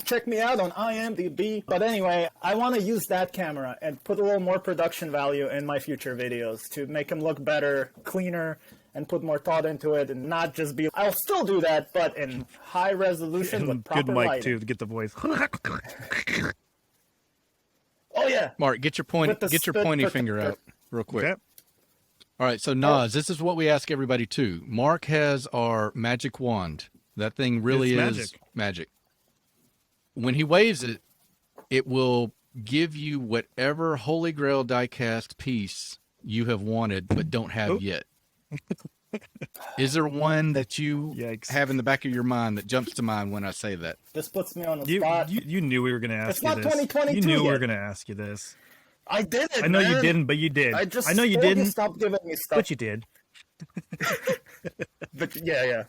Check me out on IMDb. But anyway, I want to use that camera and put a little more production value in my future videos to make them look better, cleaner, and put more thought into it and not just be... I'll still do that, but in high resolution with proper Good mic lighting. too to get the voice. Oh yeah! Mark, get your With the pointy spit- finger out real quick. Okay. All right, so Nas, this is what we ask everybody too. Mark has our magic wand. That thing really It's is magic. When he waves it, it will give you whatever Holy Grail diecast piece you have wanted but don't have yet. Is there one that you Yikes. have in the back of your mind that jumps to mind when I say that? This puts me on the You, spot. you knew we were going to ask It's you not this. 2022 You knew we yet. were going to ask you this. I did it, I know you man. didn't, but you did. I just I know you told didn't, Stop giving me stuff. but you did. But yeah.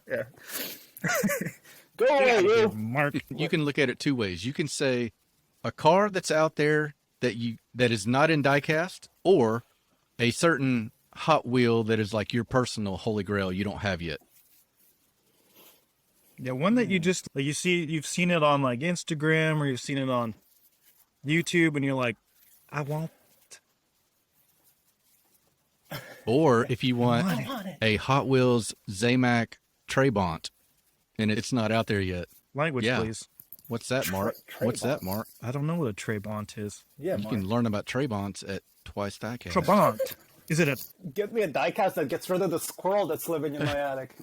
Go away, you. Mark. You can look at it two ways. You can say a car that's out there that is not in diecast, or a certain Hot Wheel that is like your personal holy grail you don't have yet. Yeah, one that you just like you've seen it on like Instagram or you've seen it on YouTube, and you're like, I want. Or if you want a Hot Wheels Zamac Trabant, and it's not out there yet. Language, Yeah. please. What's that, Mark? What's that, Mark? I don't know what a Trabant is. Yeah, You can learn about Trabants at Twice Diecast. Trabant. Is it a Get me a diecast that gets rid of the squirrel that's living in my attic.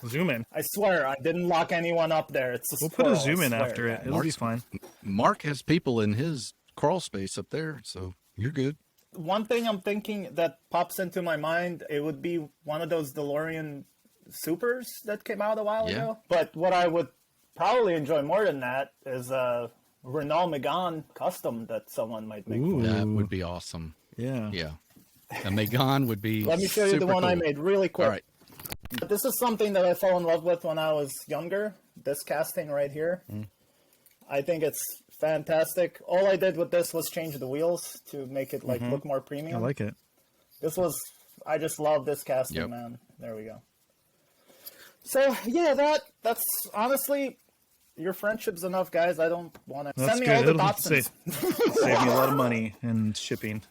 zoom in? I swear, I didn't lock anyone up there. It's a We'll squirrel. put a zoom I in swear, after it. guys. It'll be fine. Mark has people in his crawl space up there, so you're good. One thing I'm thinking that pops into my mind, it would be one of those DeLorean Supers that came out a while ago. But what I would probably enjoy more than that is a Renault Megane custom that someone might make. Ooh. That would be awesome. Yeah. Yeah. A Megane would be Let me show you the super one I cool. made really quick. All right. This is something that I fell in love with when I was younger. This casting right here. I think it's fantastic. All I did with this was change the wheels to make it look more premium. I like it. I just love this casting, Yep. man. There we go. So yeah, that's honestly, your friendship's enough, guys. I don't want to That's send me good. all the It'll Dobsons. Save me a lot of money and shipping.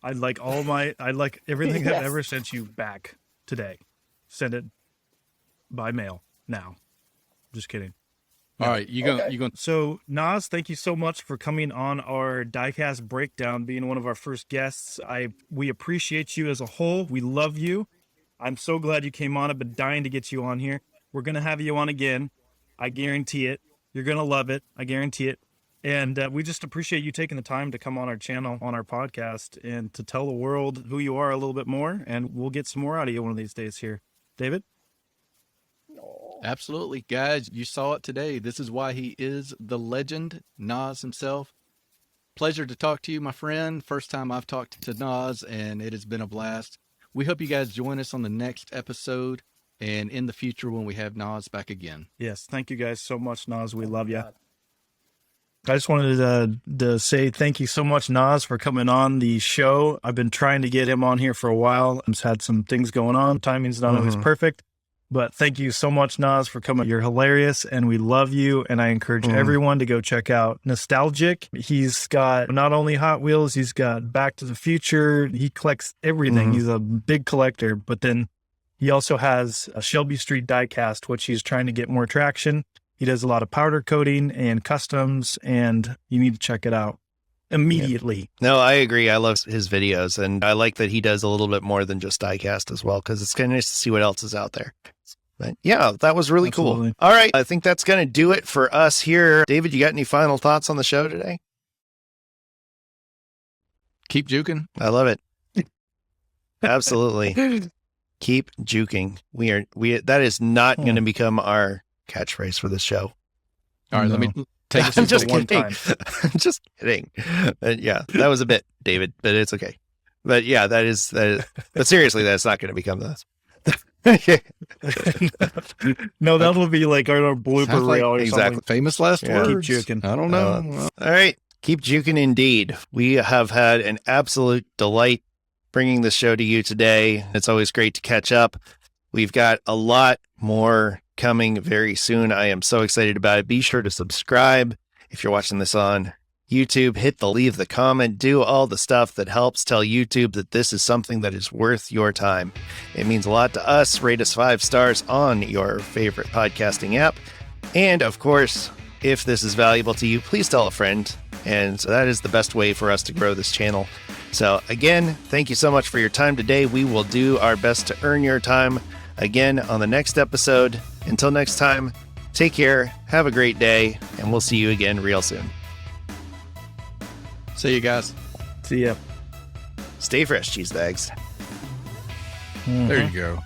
I'd like everything I've Yes. ever sent you back today. Send it by mail now. Just kidding. All right. You going So, Nas, thank you so much for coming on our Diecast Breakdown, being one of our first guests. We appreciate you as a whole. We love you. I'm so glad you came on. I've been dying to get you on here. We're going to have you on again. I guarantee it. You're going to love it. I guarantee it. And we just appreciate you taking the time to come on our channel, on our podcast, and to tell the world who you are a little bit more. And we'll get some more out of you one of these days here. David? Absolutely, guys. You saw it today. This is why he is the legend, Nas himself. Pleasure to talk to you, my friend. First time I've talked to Nas, and it has been a blast. We hope you guys join us on the next episode and in the future when we have Nas back again. Yes. Thank you guys so much, Nas. We love you. I just wanted to say thank you so much, Nas, for coming on the show. I've been trying to get him on here for a while. I've had some things going on. Timing's not always perfect. But thank you so much, Nas, for coming. You're hilarious, and we love you. And I encourage everyone to go check out Naztalgic. He's got not only Hot Wheels, he's got Back to the Future. He collects everything. He's a big collector. But then he also has a Shelby Street diecast, which he's trying to get more traction. He does a lot of powder coating and customs, and you need to check it out immediately. No, I agree. I love his videos, and I like that he does a little bit more than just diecast as well, because it's kind of nice to see what else is out there. But yeah, that was really Absolutely. cool. All right. I think that's going to do it for us here. David, you got any final thoughts on the show today? Keep juking. I love it. Absolutely. Keep juking. That is not going to become our catchphrase for this show. All right, let me take I'm this just one kidding. time. I'm just kidding. Yeah, that was a bit, David, but it's okay. But yeah, that is. But seriously, that's not going to become this. No, that'll be like our blooper Sounds like reel or exactly. something. Famous last Yeah. words. Keep juking. I don't know. All right. Keep juking indeed. We have had an absolute delight bringing this show to you today. It's always great to catch up. We've got a lot more coming very soon. I am so excited about it. Be sure to subscribe if you're watching this on YouTube. Leave the comment, do all the stuff that helps tell YouTube that this is something that is worth your time. It means a lot to us. Rate us 5 stars on your favorite podcasting app. And of course, if this is valuable to you, please tell a friend. And so that is the best way for us to grow this channel. So again, thank you so much for your time today. We will do our best to earn your time again on the next episode. Until next time, take care, have a great day, and we'll see you again real soon. See you guys. See ya. Stay fresh, cheese bags. There you go.